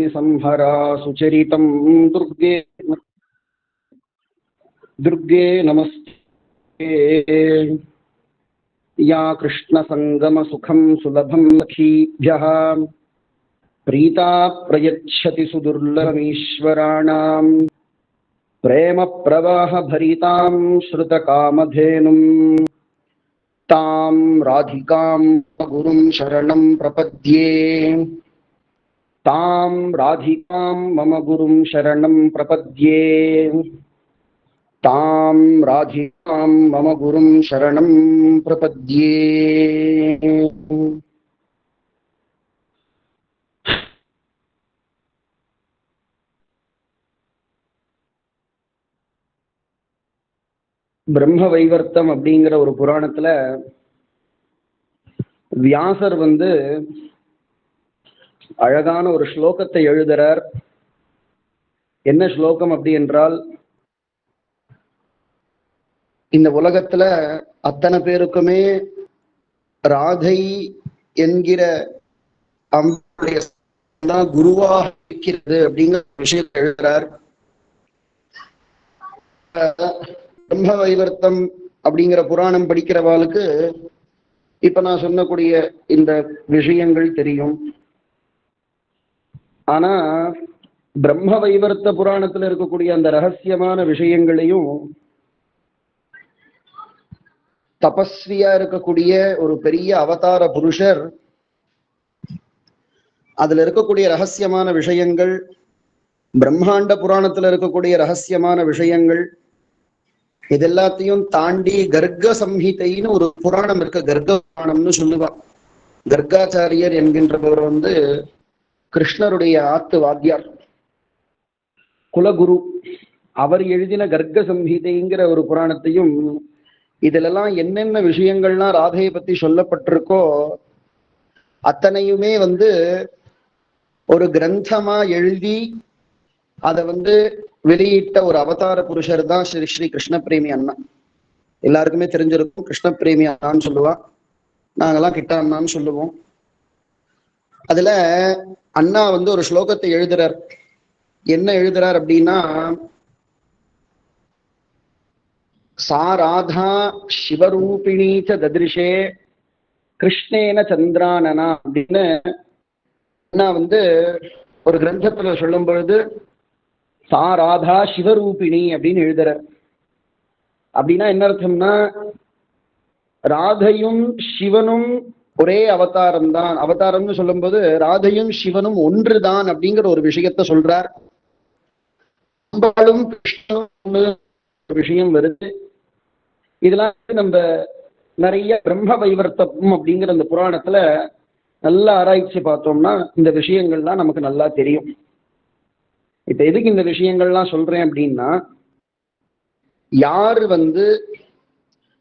संहरा सुचरितं दुर्गे दुर्गे नमस्ते। या कृष्णसंगमसुखं सुलभं सखीभ्यः प्रीता प्रयच्छति सुदुर्लभमीश्वराणां प्रेम प्रवाह भरितां श्रुतकामधेनुं तां राधिकां गुरुं शरणं प्रपद्ये। तां राधिकां मम गुरुं शरणं प्रपद्ये। तां राधिकां मम गुरुं शरणं प्रपद्ये। பிரம்ம வைவர்த்தம் அப்படிங்கிற ஒரு புராணத்துல வியாசர் அழகான ஒரு ஸ்லோகத்தை எழுதுறார். என்ன ஸ்லோகம் அப்படி என்றால், இந்த உலகத்துல அத்தனை பேருக்குமே ராதை என்கிற அம்புடைய குருவாக இருக்கிறது அப்படிங்கிற விஷயத்தை எழுதுறார். பிரம்ம வைவர்த்தம் அப்படிங்கிற புராணம் படிக்கிறவாளுக்கு இப்ப நான் சொன்னக்கூடிய இந்த விஷயங்கள் தெரியும். ஆனா பிரம்ம வைவர்த்த புராணத்துல இருக்கக்கூடிய அந்த ரகசியமான விஷயங்களையும் தபஸ்வியா இருக்கக்கூடிய ஒரு பெரிய அவதார புருஷர் அதுல இருக்கக்கூடிய ரகசியமான விஷயங்கள், பிரம்மாண்ட புராணத்துல இருக்கக்கூடிய ரகசியமான விஷயங்கள், இது எல்லாத்தையும் தாண்டி கர்க்க சம்ஹிதைன்னு ஒரு புராணம் இருக்கு. கர்க்க புராணம்னு சொல்லுவா. கர்காச்சாரியர் என்கின்றவர் கிருஷ்ணருடைய ஆத்து வாத்தியார், குலகுரு. அவர் எழுதின கர்க்க சம்ஹிதைங்கிற ஒரு புராணத்தையும், இதிலெல்லாம் என்னென்ன விஷயங்கள்லாம் ராதையை பத்தி சொல்லப்பட்டிருக்கோ அத்தனையுமே ஒரு கிரந்தமா எழுதி அதை வெளியிட்ட ஒரு அவதார புருஷர் தான் ஸ்ரீ ஸ்ரீ கிருஷ்ண பிரேமி அண்ணா. எல்லாருக்குமே தெரிஞ்சிருக்கும். கிருஷ்ண பிரேமி அண்ணான்னு சொல்லுவா, நாங்கெல்லாம் கிட்ட அண்ணான்னு சொல்லுவோம். அதுல அண்ணா ஒரு ஸ்லோகத்தை எழுதுறார். என்ன எழுதுறார் அப்படின்னா, சா ராதா சிவரூபிணீச்ச ததிருஷே கிருஷ்ணேன சந்திரானனா அப்படின்னு அண்ணா ஒரு கிரந்தத்துல சொல்லும் பொழுது சா ராதா சிவரூபிணி அப்படின்னு எழுதுறார். அப்படின்னா என்ன அர்த்தம்னா, ராதையும் சிவனும் ஒரே அவதாரம் தான். அவதாரம்னு சொல்லும் போது ராதையும் சிவனும் ஒன்றுதான் அப்படிங்கிற ஒரு விஷயத்த சொல்றார். அம்பாளும் கிருஷ்ணனும் ஒரு விஷயம் வருது. இதெல்லாம் நம்ம நிறைய பிரம்ம வைவர்த்தம் அப்படிங்கிற அந்த புராணத்துல நல்லா ஆராய்ச்சி பார்த்தோம்னா இந்த விஷயங்கள்லாம் நமக்கு நல்லா தெரியும். இப்ப எதுக்கு இந்த விஷயங்கள்லாம் சொல்றேன் அப்படின்னா, யாரு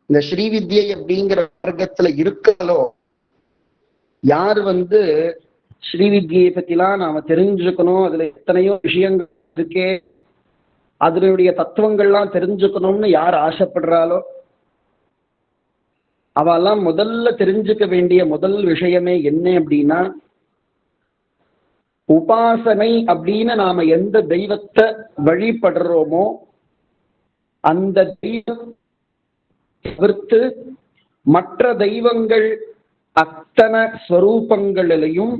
இந்த ஸ்ரீவித்யை அப்படிங்கிற வர்க்கத்துல இருக்காலோ, யாரு ஸ்ரீவித்யை பத்திலாம் நாம தெரிஞ்சுக்கணும், அதுல எத்தனையோ விஷயங்கள் இருக்கே, அதனுடைய தத்துவங்கள்லாம் தெரிஞ்சுக்கணும்னு யார் ஆசைப்படுறாளோ அவெல்லாம் முதல்ல தெரிஞ்சுக்க வேண்டிய முதல் விஷயமே என்ன அப்படின்னா, உபாசனை அப்படின்னு நாம எந்த தெய்வத்தை வழிபடுறோமோ அந்த தெய்வம் தவிர்த்து மற்ற தெய்வங்கள் அத்தனை ஸ்வரூபங்களிலையும்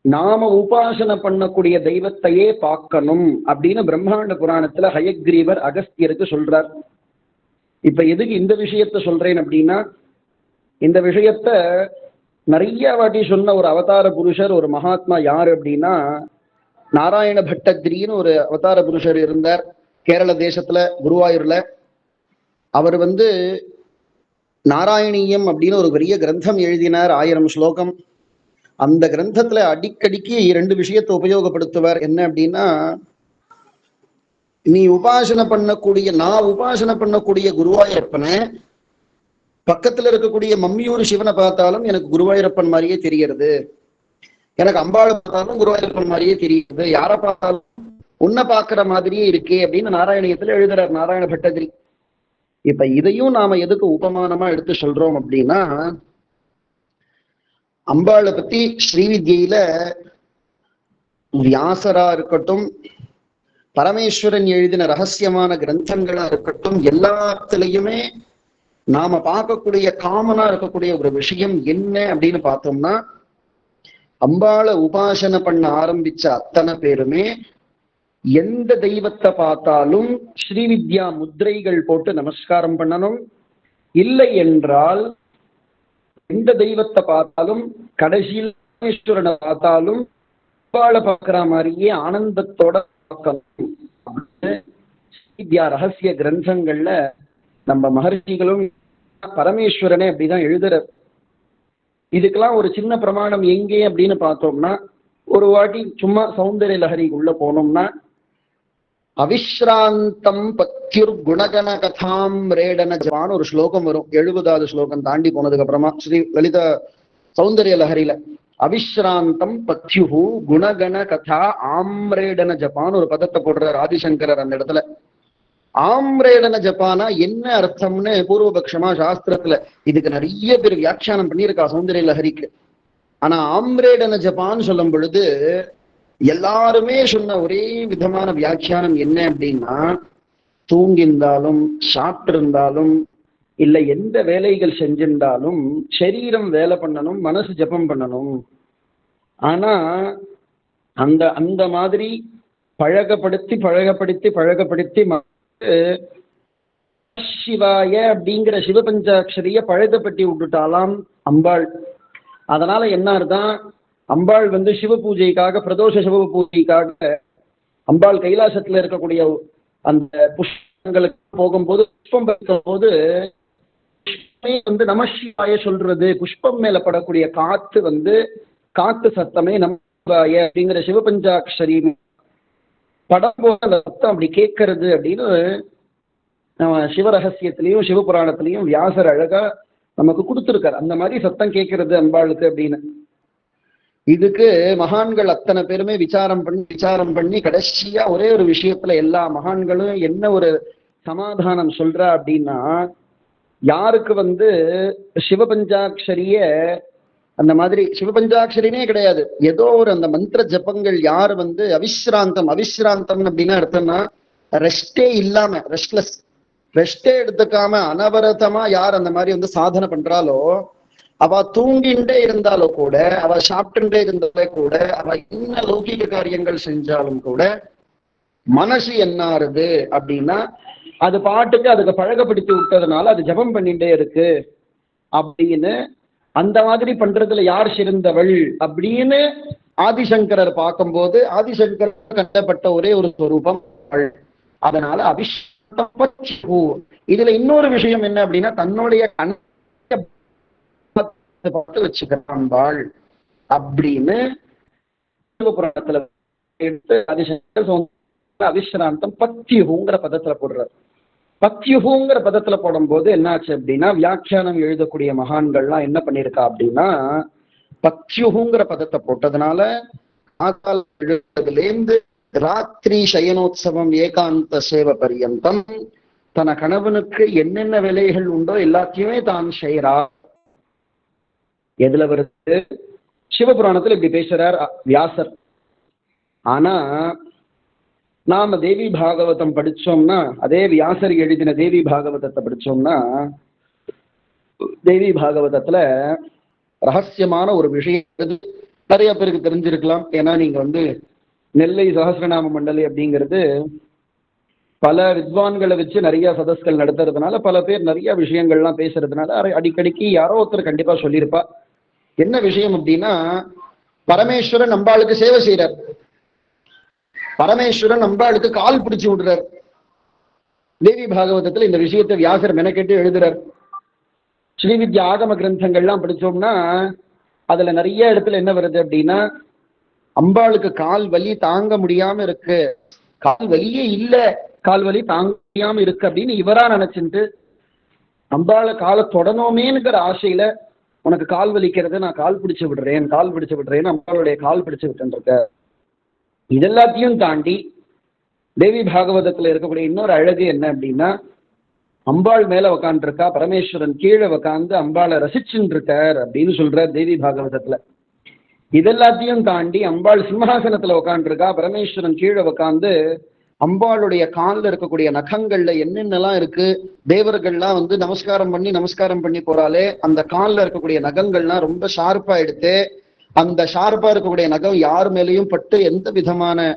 நாம உபாசனை பண்ணக்கூடிய தெய்வத்தையே பார்க்கணும் அப்படின்னு பிரம்மாண்ட புராணத்துல ஹயக்ரீவர் அகஸ்தியருக்கு சொல்றார். இப்ப எதுக்கு இந்த விஷயத்த சொல்றேன் அப்படின்னா, இந்த விஷயத்த நிறைய வாட்டி சொன்ன ஒரு அவதார புருஷர், ஒரு மகாத்மா யாரு அப்படின்னா, நாராயண பட்டத்திரின்னு ஒரு அவதார புருஷர் இருந்தார் கேரள தேசத்துல, குருவாயூர்ல. அவர் நாராயணீயம் அப்படின்னு ஒரு பெரிய கிரந்தம் எழுதினார், 1000 ஸ்லோகம். அந்த கிரந்தத்துல அடிக்கடிக்கு 2 விஷயத்தை உபயோகப்படுத்துவார். என்ன அப்படின்னா, நீ உபாசனை பண்ணக்கூடிய, நான் உபாசனை பண்ணக்கூடிய குருவாயூரப்பனை பக்கத்துல இருக்கக்கூடிய மம்மியூர் சிவனை பார்த்தாலும் எனக்கு குருவாயூரப்பன் மாதிரியே தெரிகிறது, எனக்கு அம்பாளை பார்த்தாலும் குருவாயூரப்பன் மாதிரியே தெரியுது, யாரை பார்த்தாலும் உன்னை பார்க்கிற மாதிரியே இருக்கே அப்படின்னு நாராயணியத்துல எழுதுறார் நாராயண பட்டதிரி. இப்ப இதையும் நாம எதுக்கு உபமானமா எடுத்து சொல்றோம் அப்படின்னா, அம்பாளை பத்தி ஸ்ரீவித்யில வியாசரா இருக்கட்டும், பரமேஸ்வரன் எழுதின ரகசியமான கிரந்தங்களா இருக்கட்டும், எல்லாத்துலயுமே நாம பார்க்கக்கூடிய காமனா இருக்கக்கூடிய ஒரு விஷயம் என்ன அப்படின்னு பார்த்தோம்னா, அம்பாளை உபாசனை பண்ண ஆரம்பிச்ச அத்தனை பேருமே எந்த தெய்வத்தை பார்த்தாலும் ஸ்ரீவித்யா முத்திரைகள் போட்டு நமஸ்காரம் பண்ணணும். இல்லை என்றால் எந்த தெய்வத்தை பார்த்தாலும், கடைசியில் பரமேஸ்வரனை பார்த்தாலும் அம்பாளை பார்க்கிற மாதிரியே ஆனந்தத்தோட பார்க்கணும். ஸ்ரீவித்யா ரகசிய கிரந்தங்கள்ல நம்ம மகர்ஷிகளும் பரமேஸ்வரனே அப்படிதான் எழுதுற. இதுக்கெல்லாம் ஒரு சின்ன பிரமாணம் எங்கே அப்படின்னு பார்த்தோம்னா, ஒரு வாட்டி சும்மா சௌந்தரிய லஹரி உள்ள போனோம்னா, அவிஸ்ராந்தம் பத்யுர் குணகண கதாம் ரேடன ஜபான்னு ஒரு ஸ்லோகம் வரும். 70வது ஸ்லோகம் தாண்டி போனதுக்கு அப்புறமா ஸ்ரீ லலிதா சௌந்தரிய லஹரியில அவிஸ்ராந்தம் பத்யுஹு குணகண கதா ஆம்ரேடன ஜபான்னு ஒரு பதத்தை போடுறார் ஆதிசங்கரர். அந்த இடத்துல ஆம்ரேடன ஜப்பானா என்ன அர்த்தம்னு பூர்வபக்ஷமா சாஸ்திரத்துல இதுக்கு நிறைய பேர் வியாக்கியானம் பண்ணியிருக்கா சௌந்தரிய லஹரிக்கு. ஆனா ஆம்ரேடன ஜப்பான்னு சொல்லும் பொழுது எல்லாருமே சொன்ன ஒரே விதமான வியாக்கியானம் என்ன அப்படின்னா, தூங்கியிருந்தாலும் சாப்பிட்டு இருந்தாலும் இல்ல எந்த வேலைகள் செஞ்சிருந்தாலும் சரீரம் வேலை பண்ணணும், மனசு ஜபம் பண்ணணும். ஆனா அந்த அந்த மாதிரி பழகப்படுத்தி பழகப்படுத்தி பழகப்படுத்தி சிவாய அப்படிங்கிற சிவபஞ்சாட்சரிய பழகப்பட்டி விட்டுட்டாலாம் அம்பாள். அதனால என்ன அர்த்தம், அம்பாள் சிவ பூஜைக்காக, பிரதோஷ சிவ பூஜைக்காக அம்பாள் கைலாசத்துல இருக்கக்கூடிய அந்த புஷ்பங்களுக்கு போகும்போது, புஷ்பம் பார்க்கும் போது நமசிவாய சொல்றது, புஷ்பம் மேல படக்கூடிய காத்து காத்து சத்தமே நமசிவாய அப்படிங்கிற சிவபஞ்சாட்சரி படம் போல அந்த சத்தம் அப்படி கேட்கறது அப்படின்னு சிவரகசியத்திலையும் சிவபுராணத்திலையும் வியாசர் அழகா நமக்கு கொடுத்துருக்காரு. அந்த மாதிரி சத்தம் கேட்கறது அம்பாளுக்கு அப்படின்னு. இதுக்கு மகான்கள் அத்தனை பேருமே விசாரம் பண்ணி கடைசியா ஒரே ஒரு விஷயத்துல எல்லா மகான்களும் என்ன ஒரு சமாதானம் சொல்றா அப்படின்னா, யாருக்கு சிவபஞ்சாட்சரிய அந்த மாதிரி சிவபஞ்சாட்சரினே கிடையாது, ஏதோ ஒரு அந்த மந்திர ஜபங்கள் யாரு அவிஸ்ராந்தம் அப்படின்னா அர்த்தம்னா ரெஸ்டே இல்லாம, ரெஸ்டே எடுத்துக்காம அனவரதமா யார் அந்த மாதிரி சாதனை பண்றாலோ, அவ தூங்கிண்டே இருந்தாலும் கூட, அவ சாப்பிட்டுட்டே இருந்தாலே கூட, அவ என்ன லௌகிக காரியங்கள் செஞ்சாலும் கூட மனசு என்ன ஆறுது அப்படின்னா, அது பாட்டுக்கு அதுக்கு பழகப்படுத்தி விட்டதுனால அது ஜபம் பண்ணிட்டே இருக்கு அப்படின்னு. அந்த மாதிரி பண்றதுல யார் சிறந்தவள் அப்படின்னு ஆதிசங்கரர் பார்க்கும்போது, ஆதிசங்கர் கண்டப்பட்ட ஒரே ஒரு ஸ்வரூபம். அதனால இதுல இன்னொரு விஷயம் என்ன அப்படின்னா, தன்னுடைய பார்த்து வச்சுக்கிறாள் அப்படின்னு புராணத்துல எடுத்து ஆதிசங்கர் அவிஸ்ராந்தம் பத்யுங்கிற பதத்துல போடுறார். பத்யுங்கிற பதத்துல போடும்போது என்னாச்சு அப்படின்னா, வியாக்கியானம் எழுதக்கூடிய மகான்கள்லாம் என்ன பண்ணிருக்கா அப்படின்னா, பத்யுங்கிற பதத்தை போட்டதுனால எழுதுலேருந்து ராத்திரி சயனோத்சவம் ஏகாந்த சேவ பரியந்தம் தன கணவனுக்கு என்னென்ன வேலைகள் உண்டோ எல்லாத்தையுமே தான் செய்யறா. எதுல வருது, சிவபுராணத்துல இப்படி பேசுறார் வியாசர். ஆனா நாம தேவி பாகவதம் படிச்சோம்னா, அதே வியாசர் எழுதின தேவி பாகவதத்தை படிச்சோம்னா, தேவி பாகவதத்துல ரகசியமான ஒரு விஷயம் நிறைய பேருக்கு தெரிஞ்சிருக்கலாம். ஏன்னா நீங்க நெல்லை சஹஸ்ரநாம மண்டலி அப்படிங்கிறது பல வித்வான்களை வச்சு நிறைய சதஸ்கள் நடத்துறதுனால, பல பேர் நிறைய விஷயங்கள்லாம் பேசுறதுனால அடிக்கடிக்கு யாரோ ஒருத்தர் கண்டிப்பா சொல்லியிருப்பா. என்ன விஷயம் அப்படின்னா, பரமேஸ்வரன் அம்பாளுக்கு சேவை செய்யறார். பரமேஸ்வரன் அம்பாளுக்கு கால் பிடிச்சு விடுறார். தேவி பாகவதத்துல இந்த விஷயத்தை வியாசர் மெனக்கெட்டு எழுதுறார். ஸ்ரீவித்யா ஆகம கிரந்தங்கள்லாம் படிச்சோம்னா அதுல நிறைய இடத்துல என்ன வருது அப்படின்னா, அம்பாளுக்கு கால் வலி தாங்க முடியாம இருக்கு, கால் வலியே இல்ல, கால் வலி தாங்க முடியாம இருக்கு அப்படின்னு இவரா நினைச்சுட்டு அம்பாளை காலை தொடணுமேனுங்கிற ஆசையில, உனக்கு கால் வலிக்கிறது, நான் கால் பிடிச்சு விடுறேன்னு அம்பாளுடைய கால் பிடிச்சு விட்டுருக்க. இதெல்லாத்தையும் தாண்டி தேவி பாகவதத்துல இருக்கக்கூடிய இன்னொரு அழகு என்ன அப்படின்னா, அம்பாள் மேல உக்காண்டிருக்கா, பரமேஸ்வரன் கீழே உக்காந்து அம்பாளை ரசிச்சுட்டு இருக்கார் அப்படின்னு சொல்ற தேவி பாகவதத்துல. இதெல்லாத்தையும் தாண்டி அம்பாள் சிம்ஹாசனத்துல உட்காந்துருக்கா, பரமேஸ்வரன் கீழே உட்காந்து அம்பாளுடைய காலில் இருக்கக்கூடிய நகங்கள்ல என்னென்னலாம் இருக்கு, தேவர்கள்லாம் வந்து நமஸ்காரம் பண்ணி போறாலே அந்த காலில் இருக்கக்கூடிய நகங்கள்லாம் ரொம்ப ஷார்ப்பா எடுத்து, அந்த ஷார்ப்பா இருக்கக்கூடிய நகம் யார் மேலேயும் பட்டு எந்த விதமான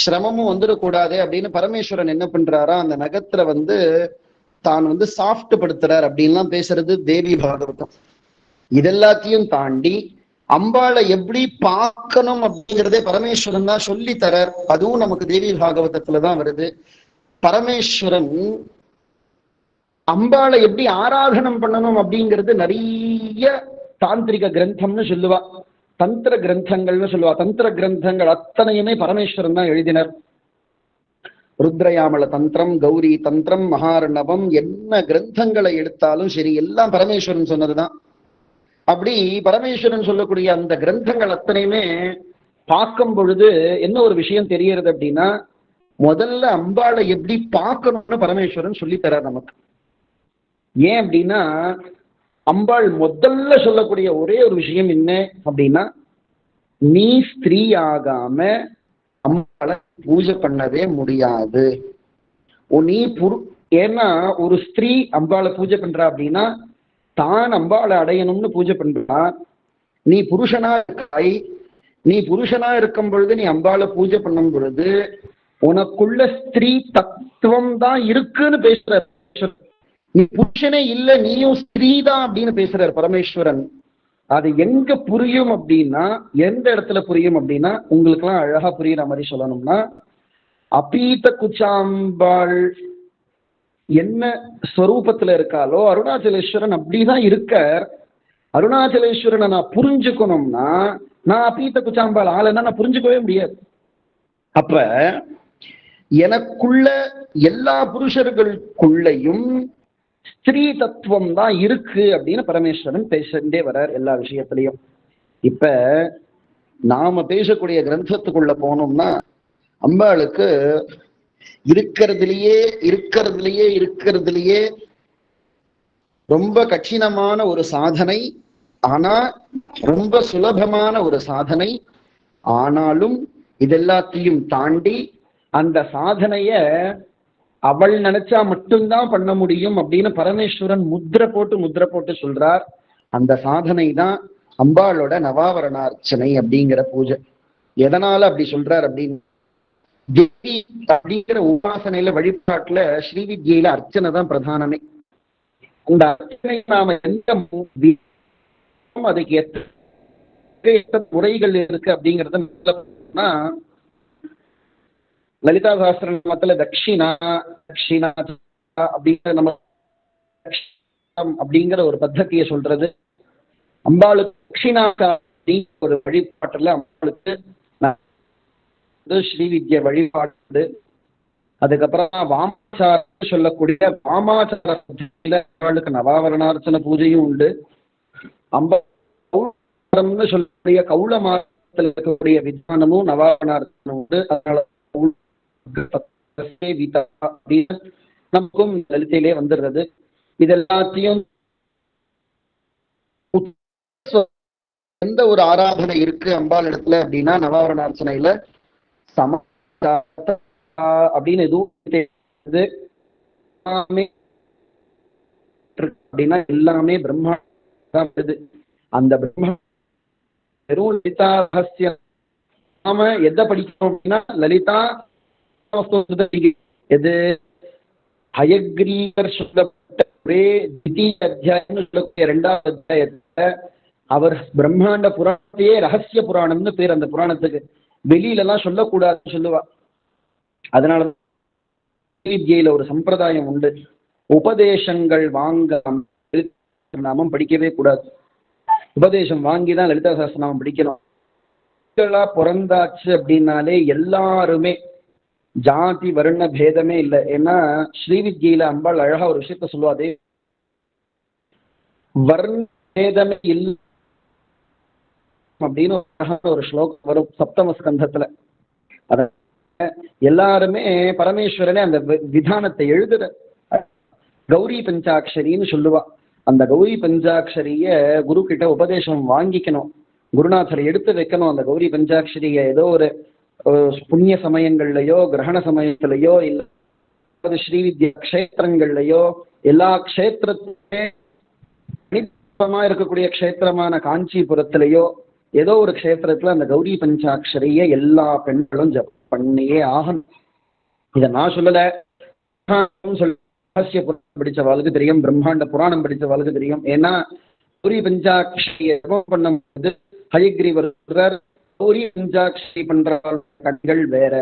சிரமமும் வந்துடக்கூடாது அப்படின்னு பரமேஸ்வரன் என்ன பண்றாரா, அந்த நகத்துல வந்து தான் வந்து சாஃப்ட் படுத்துறார் அப்படின்லாம் பேசுறது தேவி பாகவதம். இதெல்லாத்தையும் தாண்டி அம்பாளை எப்படி பார்க்கணும் அப்படிங்கிறதே பரமேஸ்வரன் தான் சொல்லி தரார். அதுவும் நமக்கு தேவி பாகவதத்துலதான் வருது. பரமேஸ்வரன் அம்பாளை எப்படி ஆராதனம் பண்ணணும் அப்படிங்கிறது நிறைய தாந்திரிக கிரந்தம்னு சொல்லுவா, தந்திர கிரந்தங்கள்னு சொல்லுவா. தந்திர கிரந்தங்கள் அத்தனையுமே பரமேஸ்வரன் தான் எழுதினர். ருத்ரயாமல தந்திரம், கௌரி தந்திரம், மகாரணவம், என்ன கிரந்தங்களை எடுத்தாலும் சரி எல்லாம் பரமேஸ்வரன் சொன்னதுதான். அப்படி பரமேஸ்வரன் சொல்லக்கூடிய அந்த கிரந்தங்கள் அத்தனையுமே பார்க்கும் பொழுது என்ன ஒரு விஷயம் தெரியறது அப்படின்னா, முதல்ல அம்பாளை எப்படி பார்க்கணும்னு பரமேஸ்வரன் சொல்லி தரார் நமக்கு. ஏன் அப்படின்னா, அம்பாள் முதல்ல சொல்லக்கூடிய ஒரே ஒரு விஷயம் என்ன அப்படின்னா, நீ ஸ்திரீ ஆகாம அம்பாளை பூஜை பண்ணவே முடியாது. நீ ஏன்னா ஒரு ஸ்திரீ அம்பாளை பூஜை பண்றா அப்படின்னா தான் அம்பாளை அடையணும்னு பூஜை பண்றா. நீ புருஷனா இருக்காய், நீ புருஷனா இருக்கும் பொழுது நீ அம்பாளை பூஜை பண்ணும் பொழுது உனக்குள்ள ஸ்திரீ தத்துவம் தான் இருக்குன்னு பேசுற. நீ புருஷனே இல்ல, நீயும் ஸ்திரீ தான் அப்படின்னு பேசுறார் பரமேஸ்வரன். அது எங்க புரியும் அப்படின்னா, எந்த இடத்துல புரியும் அப்படின்னா, உங்களுக்கு எல்லாம் அழகா புரியுற மாதிரி சொல்லணும்னா, அபீத குச்சாம்பாள் என்ன ஸ்வரூபத்துல இருக்காலோ அருணாச்சலேஸ்வரன் அப்படிதான் இருக்க. அருணாச்சலேஸ்வரனை நான் புரிஞ்சுக்கணும்னா நான் அபீத குச்சாம்பாள் ஆளுன்னா நான் புரிஞ்சுக்கவே முடியாது. அப்ப எனக்குள்ள எல்லா புருஷர்களுக்குள்ளையும் ஸ்திரீ தத்துவம் தான் இருக்கு அப்படின்னு பரமேஸ்வரன் பேசிட்டே வர்றார் எல்லா விஷயத்திலையும். இப்ப நாம பேசக்கூடிய கிரந்தத்துக்குள்ள போனோம்னா அம்பாளுக்கு இருக்கிறதுலயே ரொம்ப கடினமான ஒரு சாதனை, ஆனா ரொம்ப சுலபமான ஒரு சாதனை. ஆனாலும் இதெல்லாத்தையும் தாண்டி அந்த சாதனைய அவள் நினைச்சா மட்டும்தான் பண்ண முடியும் அப்படின்னு பரமேஸ்வரன் முத்திரை போட்டு சொல்றார். அந்த சாதனை தான் அம்பாளோட நவாவரணார்ச்சனை அப்படிங்கிற பூஜை. எதனால அப்படி சொல்றார் அப்படின்னு, தேவி அப்படிங்கிற உபாசனையில வழிபாட்டுல ஸ்ரீவித்யில அர்ச்சனை தான் பிரதானமே. அந்த அர்ச்சனை நாம எந்த அதுக்கு எத்தனை முறைகள் இருக்கு அப்படிங்கறத லலிதா சாஸ்திரநாமத்துல தட்சிணா அப்படிங்கிற நம்ம அப்படிங்கிற ஒரு பத்ததியை சொல்றது. அம்பாளுக்கு தட்சிணா ஒரு வழிபாட்டுல அம்பாளுக்கு ஸ்ரீவித்ய வழிபாடு. அதுக்கப்புறம் வாமாச்சார சொல்லக்கூடிய வாமாச்சார அம்பாளுக்கு நவாவரணார்ச்சன பூஜையும் உண்டு. அம்பாள்னு சொல்லக்கூடிய கௌள மாதத்தில் இருக்கக்கூடிய விதானமும் நவாவரணார்ச்சனம் உண்டு. அதனால நமக்கும் லலிதையிலே வந்துடுறது. இதெல்லாத்தையும் எந்த ஒரு ஆராதனை இருக்கு அம்பாள் இடத்துல அப்படின்னா நவாவரணார்ச்சனையில சம அப்படின்னு எதுவும் அப்படின்னா எல்லாமே பிரம்மா தான் வருது. அந்த பிரம்மா வெறும் லலிதா ரகசியம் நாம எதை படிக்கணும் அப்படின்னா லலிதா எது ஹயக்ரீவர் சொல்லப்பட்ட ஒரே அத்தியாயம் சொல்லக்கூடிய 2வது அத்தியாயத்துல அவர் பிரம்மாண்ட புராணத்தையே ரகசிய புராணம்னு பேர். அந்த புராணத்துக்கு வெளியில எல்லாம் சொல்லக்கூடாதுன்னு சொல்லுவா. அதனால வித்யில ஒரு சம்பிரதாயம் உண்டு, உபதேசங்கள் வாங்க நாமம் படிக்கவே கூடாது. உபதேசம் வாங்கிதான் லலிதா சஹஸ்ரநாமம் படிக்கணும். பிறந்தாச்சு அப்படின்னாலே எல்லாருமே ஜாதி வர்ண பேதமே இல்லை. ஏன்னா ஸ்ரீவித்யில அம்பாள் அழகா ஒரு விஷயத்த சொல்லுவாதே, வர்ண பேதமே இல்லை அப்படின்னு ஒரு ஸ்லோகம் வரும் சப்தம ஸ்கந்தத்துல. அத எல்லாருமே பரமேஸ்வரனே அந்த விதானத்தை எழுதுற கௌரி பஞ்சாட்சரின்னு சொல்லுவா. அந்த கௌரி பஞ்சாட்சரிய குரு கிட்ட உபதேசம் வாங்கிக்கணும். குருநாதரை எடுத்து வைக்கணும் அந்த கௌரி பஞ்சாட்சரிய. ஏதோ ஒரு புண்ணிய சமயங்கள்லயோ கிரகண சமயத்திலேயோ இல்ல ஸ்ரீவித்யா க்ஷேத்திரங்கள்லயோ எல்லா க்ஷேத்திரத்திலே இருக்கக்கூடிய க்ஷேத்திரமான காஞ்சிபுரத்திலேயோ ஏதோ ஒரு க்ஷேத்திரத்துல அந்த கௌரி பஞ்சாட்சரிய எல்லா பெண்களும் ஜபம் பண்ணியே ஆகணும். இதை நான் சொல்லல, ரகசிய புராணம் படிச்சவாளுக்கு தெரியும், பிரம்மாண்ட புராணம் படிச்சவாளுக்கு தெரியும். ஏன்னா கௌரி பஞ்சாட்சரிய ஜபம் பண்ணும்போது ஹயக்ரீவர் கௌரி பஞ்சாட்சரி பண்ற கண்கள் வேற.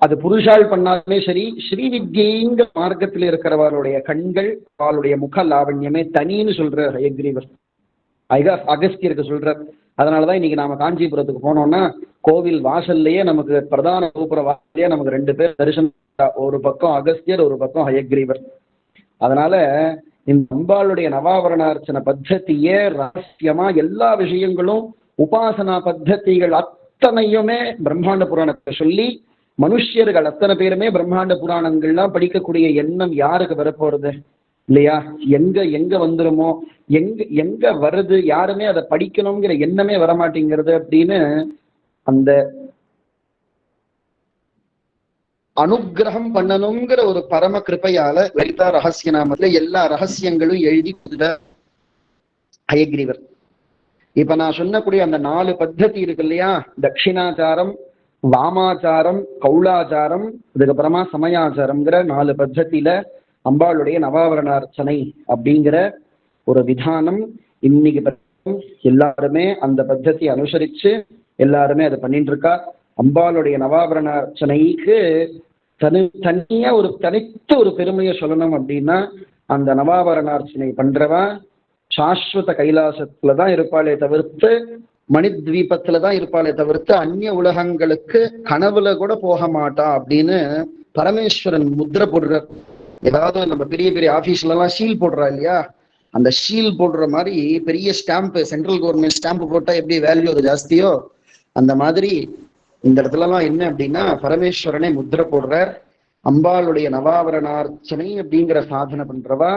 அது புருஷால் பண்ணாலுமே சரி, ஸ்ரீவித்யங்கிற மார்க்கத்தில் இருக்கிறவர்களுடைய கண்கள் அவளுடைய முக லாவண்யமே தனின்னு சொல்ற ஹயக்ரீவர் அகஸ்தியருக்கு சொல்றார். அதனாலதான் இன்னைக்கு நாம காஞ்சிபுரத்துக்கு போனோம்னா கோவில் வாசல்லையே நமக்கு பிரதான கோபுர வாசல்லையே நமக்கு 2 பேர் தரிசனம், ஒரு பக்கம் அகஸ்தியர் ஒரு பக்கம் ஹயக்ரீவர். அதனால இந்த அம்பாளுடைய நவாவரணார்ச்சன பத்ததியே ரகசியமா எல்லா விஷயங்களும் உபாசனா பத்ததிகள் அத்தனையுமே பிரம்மாண்ட புராணத்தை சொல்லி மனுஷியர்கள் அத்தனை பேருமே பிரம்மாண்ட புராணங்கள்லாம் படிக்கக்கூடிய எண்ணம் யாருக்கு வரப்போறது இல்லையா? எங்க வந்துருமோ, எங்க வருது, யாருமே அதை படிக்கணுங்கிற எண்ணமே வரமாட்டேங்கிறது அப்படின்னு அந்த அனுகிரகம் பண்ணணுங்கிற ஒரு பரம கிருப்பையால லலிதா ரகசிய நாமத்துல எல்லா ரகசியங்களும் எழுதி கொடுத்த ஹயக்ரீவர். இப்ப நான் சொன்னக்கூடிய அந்த 4 பத்ததி இருக்கு இல்லையா, தட்சிணாச்சாரம், வாமாச்சாரம், கௌளாச்சாரம், அதுக்கப்புறமா சமயாச்சாரம்ங்கிற 4 பத்ததியில அம்பாளுடைய நவாவரணார்ச்சனை அப்படிங்கிற ஒரு விதானம் இன்னைக்கு எல்லாருமே அந்த பத்ததி அனுசரிச்சு எல்லாருமே அதை பண்ணிட்டு இருக்கா. அம்பாளுடைய நவாபரணார்ச்சனைக்கு தனியா ஒரு தனித்த ஒரு பெருமையை சொல்லணும் அப்படின்னா அந்த நவாபரணார்ச்சனை பண்றவா சாஸ்வத கைலாசத்துலதான் இருப்பாளே தவிர்த்து, மணித்வீபத்துலதான் இருப்பாளே தவிர்த்து அந்நிய உலகங்களுக்கு கனவுல கூட போக மாட்டா அப்படின்னு பரமேஸ்வரன் முத்திரை போடுற. ஏதாவது நம்ம பெரிய பெரிய ஆபீஸ்ல எல்லாம் ஷீல் போடுறா இல்லையா, அந்த ஷீல் போடுற மாதிரி பெரிய ஸ்டாம்ப், சென்ட்ரல் கவர்மெண்ட் ஸ்டாம்ப் போட்டா எப்படி வேல்யூ அது ஜாஸ்தியோ அந்த மாதிரி இந்த இடத்துலலாம் என்ன அப்படின்னா பரமேஸ்வரனை முத்திரை போடுறார். அம்பாளுடைய நவாவரணார்ச்சனை அப்படிங்கிற சாதனை பண்றவா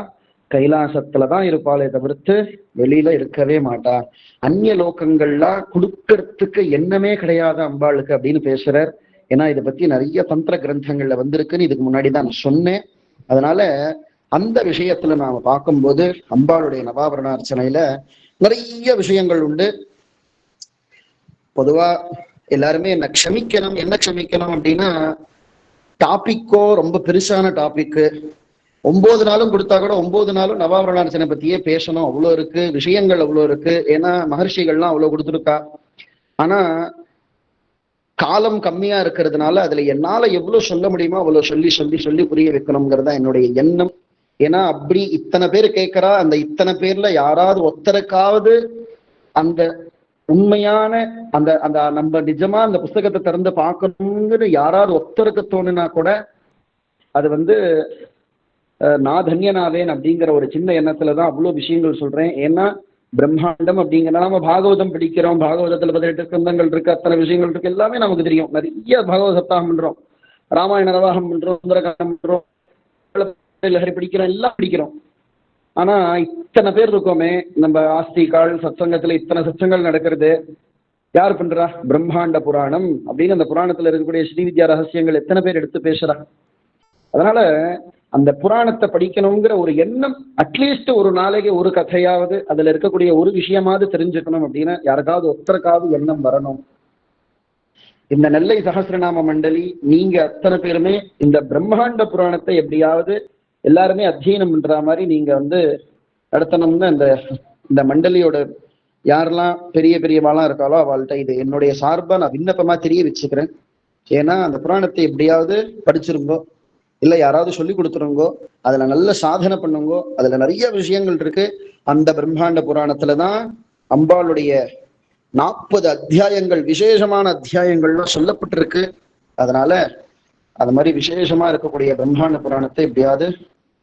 கைலாசத்துலதான் இருப்பாளே தவிர்த்து வெளியில இருக்கவே மாட்டா. அந்நிய லோகங்கள்லாம் கொடுக்கறதுக்கு எண்ணமே கிடையாது அம்பாளுக்கு அப்படின்னு பேசுறார். ஏன்னா இதை பத்தி நிறைய தந்திர கிரந்தங்கள்ல வந்திருக்குன்னு இதுக்கு முன்னாடி தான் சொன்னேன். அதனால அந்த விஷயத்துல நாம பார்க்கும்போது அம்பாளுடைய நவாபரணார்ச்சனையில நிறைய விஷயங்கள் உண்டு. பொதுவா எல்லாருமே என்ன க்ஷமிக்கணும் அப்படின்னா டாபிக்கோ ரொம்ப பெருசான டாபிக் 9 நாளும் கொடுத்தா கூட 9 நாளும் நவாபரணார்ச்சனை பத்தியே பேசணும், அவ்வளோ இருக்கு விஷயங்கள், அவ்வளோ இருக்கு. ஏன்னா மகர்ஷிகள்லாம் அவ்வளோ கொடுத்துருக்கா. ஆனா காலம் கம்மியா இருக்கிறதுனால அதுல என்னால எவ்வளவு சொல்ல முடியுமோ அவ்வளவு சொல்லி சொல்லி சொல்லி புரிய வைக்கணுங்கிறதா என்னுடைய எண்ணம். ஏன்னா அப்படி இத்தனை பேர் கேட்கிறா, அந்த இத்தனை பேர்ல யாராவது ஒருத்தருக்காவது அந்த உண்மையான அந்த அந்த நம்ம நிஜமா அந்த புஸ்தகத்தை திறந்து பார்க்கணுங்கிற யாராவது ஒருத்தருக்கு தோணுனா கூட அது நான் தன்யனாவேன் அப்படிங்கிற ஒரு சின்ன எண்ணத்துலதான் அவ்வளவு விஷயங்கள் சொல்றேன். ஏன்னா பிரம்மாண்டம் அப்படிங்கிற நம்ம பாகவதம் படிக்கிறோம், பாகவதத்துல 18 ஸ்கந்தங்கள் இருக்கு, அத்தனை விஷயங்கள் இருக்கு, எல்லாமே நமக்கு தெரியும். நிறைய பாகவத சப்தாகம் பண்றோம், ராமாயண நவாகம் பண்றோம், சுந்தரகாண்டம் பண்றோம், லஹரி படிக்கிறோம், எல்லாம் படிக்கிறோம். ஆனா இத்தனை பேர் இருக்கோமே, நம்ம ஆஸ்திகால் சத்சங்கத்துல இத்தனை சத்சங்கள் நடக்கிறது யார் பண்றா? பிரம்மாண்ட புராணம் அப்படின்னு அந்த புராணத்துல இருக்கக்கூடிய ஸ்ரீவித்யா ரகசியங்கள் எத்தனை பேர் எடுத்து பேசுறா? அதனால அந்த புராணத்தை படிக்கணுங்கிற ஒரு எண்ணம், அட்லீஸ்ட் ஒரு நாளைக்கு ஒரு கதையாவது அதுல இருக்கக்கூடிய ஒரு விஷயமாவது தெரிஞ்சுக்கணும் அப்படின்னு யாருக்காவது ஒருத்தருக்காவது எண்ணம் வரணும். இந்த நெல்லை சகஸ்ரநாம மண்டலி நீங்க அத்தனை பேருமே இந்த பிரம்மாண்ட புராணத்தை எப்படியாவது எல்லாருமே அத்தியனம் பண்ற மாதிரி நீங்க நடத்தணும்னு இந்த மண்டலியோட யாரெல்லாம் பெரிய பெரியவாளாம் இருக்காளோ அவள்கிட்ட இது என்னுடைய சார்பா நான் விண்ணப்பமா தெரிய வச்சுக்கிறேன். ஏன்னா அந்த புராணத்தை எப்படியாவது படிச்சிருங்கோ, இல்ல யாராவது சொல்லி கொடுத்துருங்கோ, அதுல நல்ல சாதனை பண்ணுங்கோ. அதுல நிறைய விஷயங்கள் இருக்கு. அந்த பிரம்மாண்ட புராணத்துலதான் அம்பாளுடைய 40 அத்தியாயங்கள், விசேஷமான அத்தியாயங்கள்லாம் சொல்லப்பட்டிருக்கு. அதனால அது மாதிரி விசேஷமா இருக்கக்கூடிய பிரம்மாண்ட புராணத்தை எப்படியாவது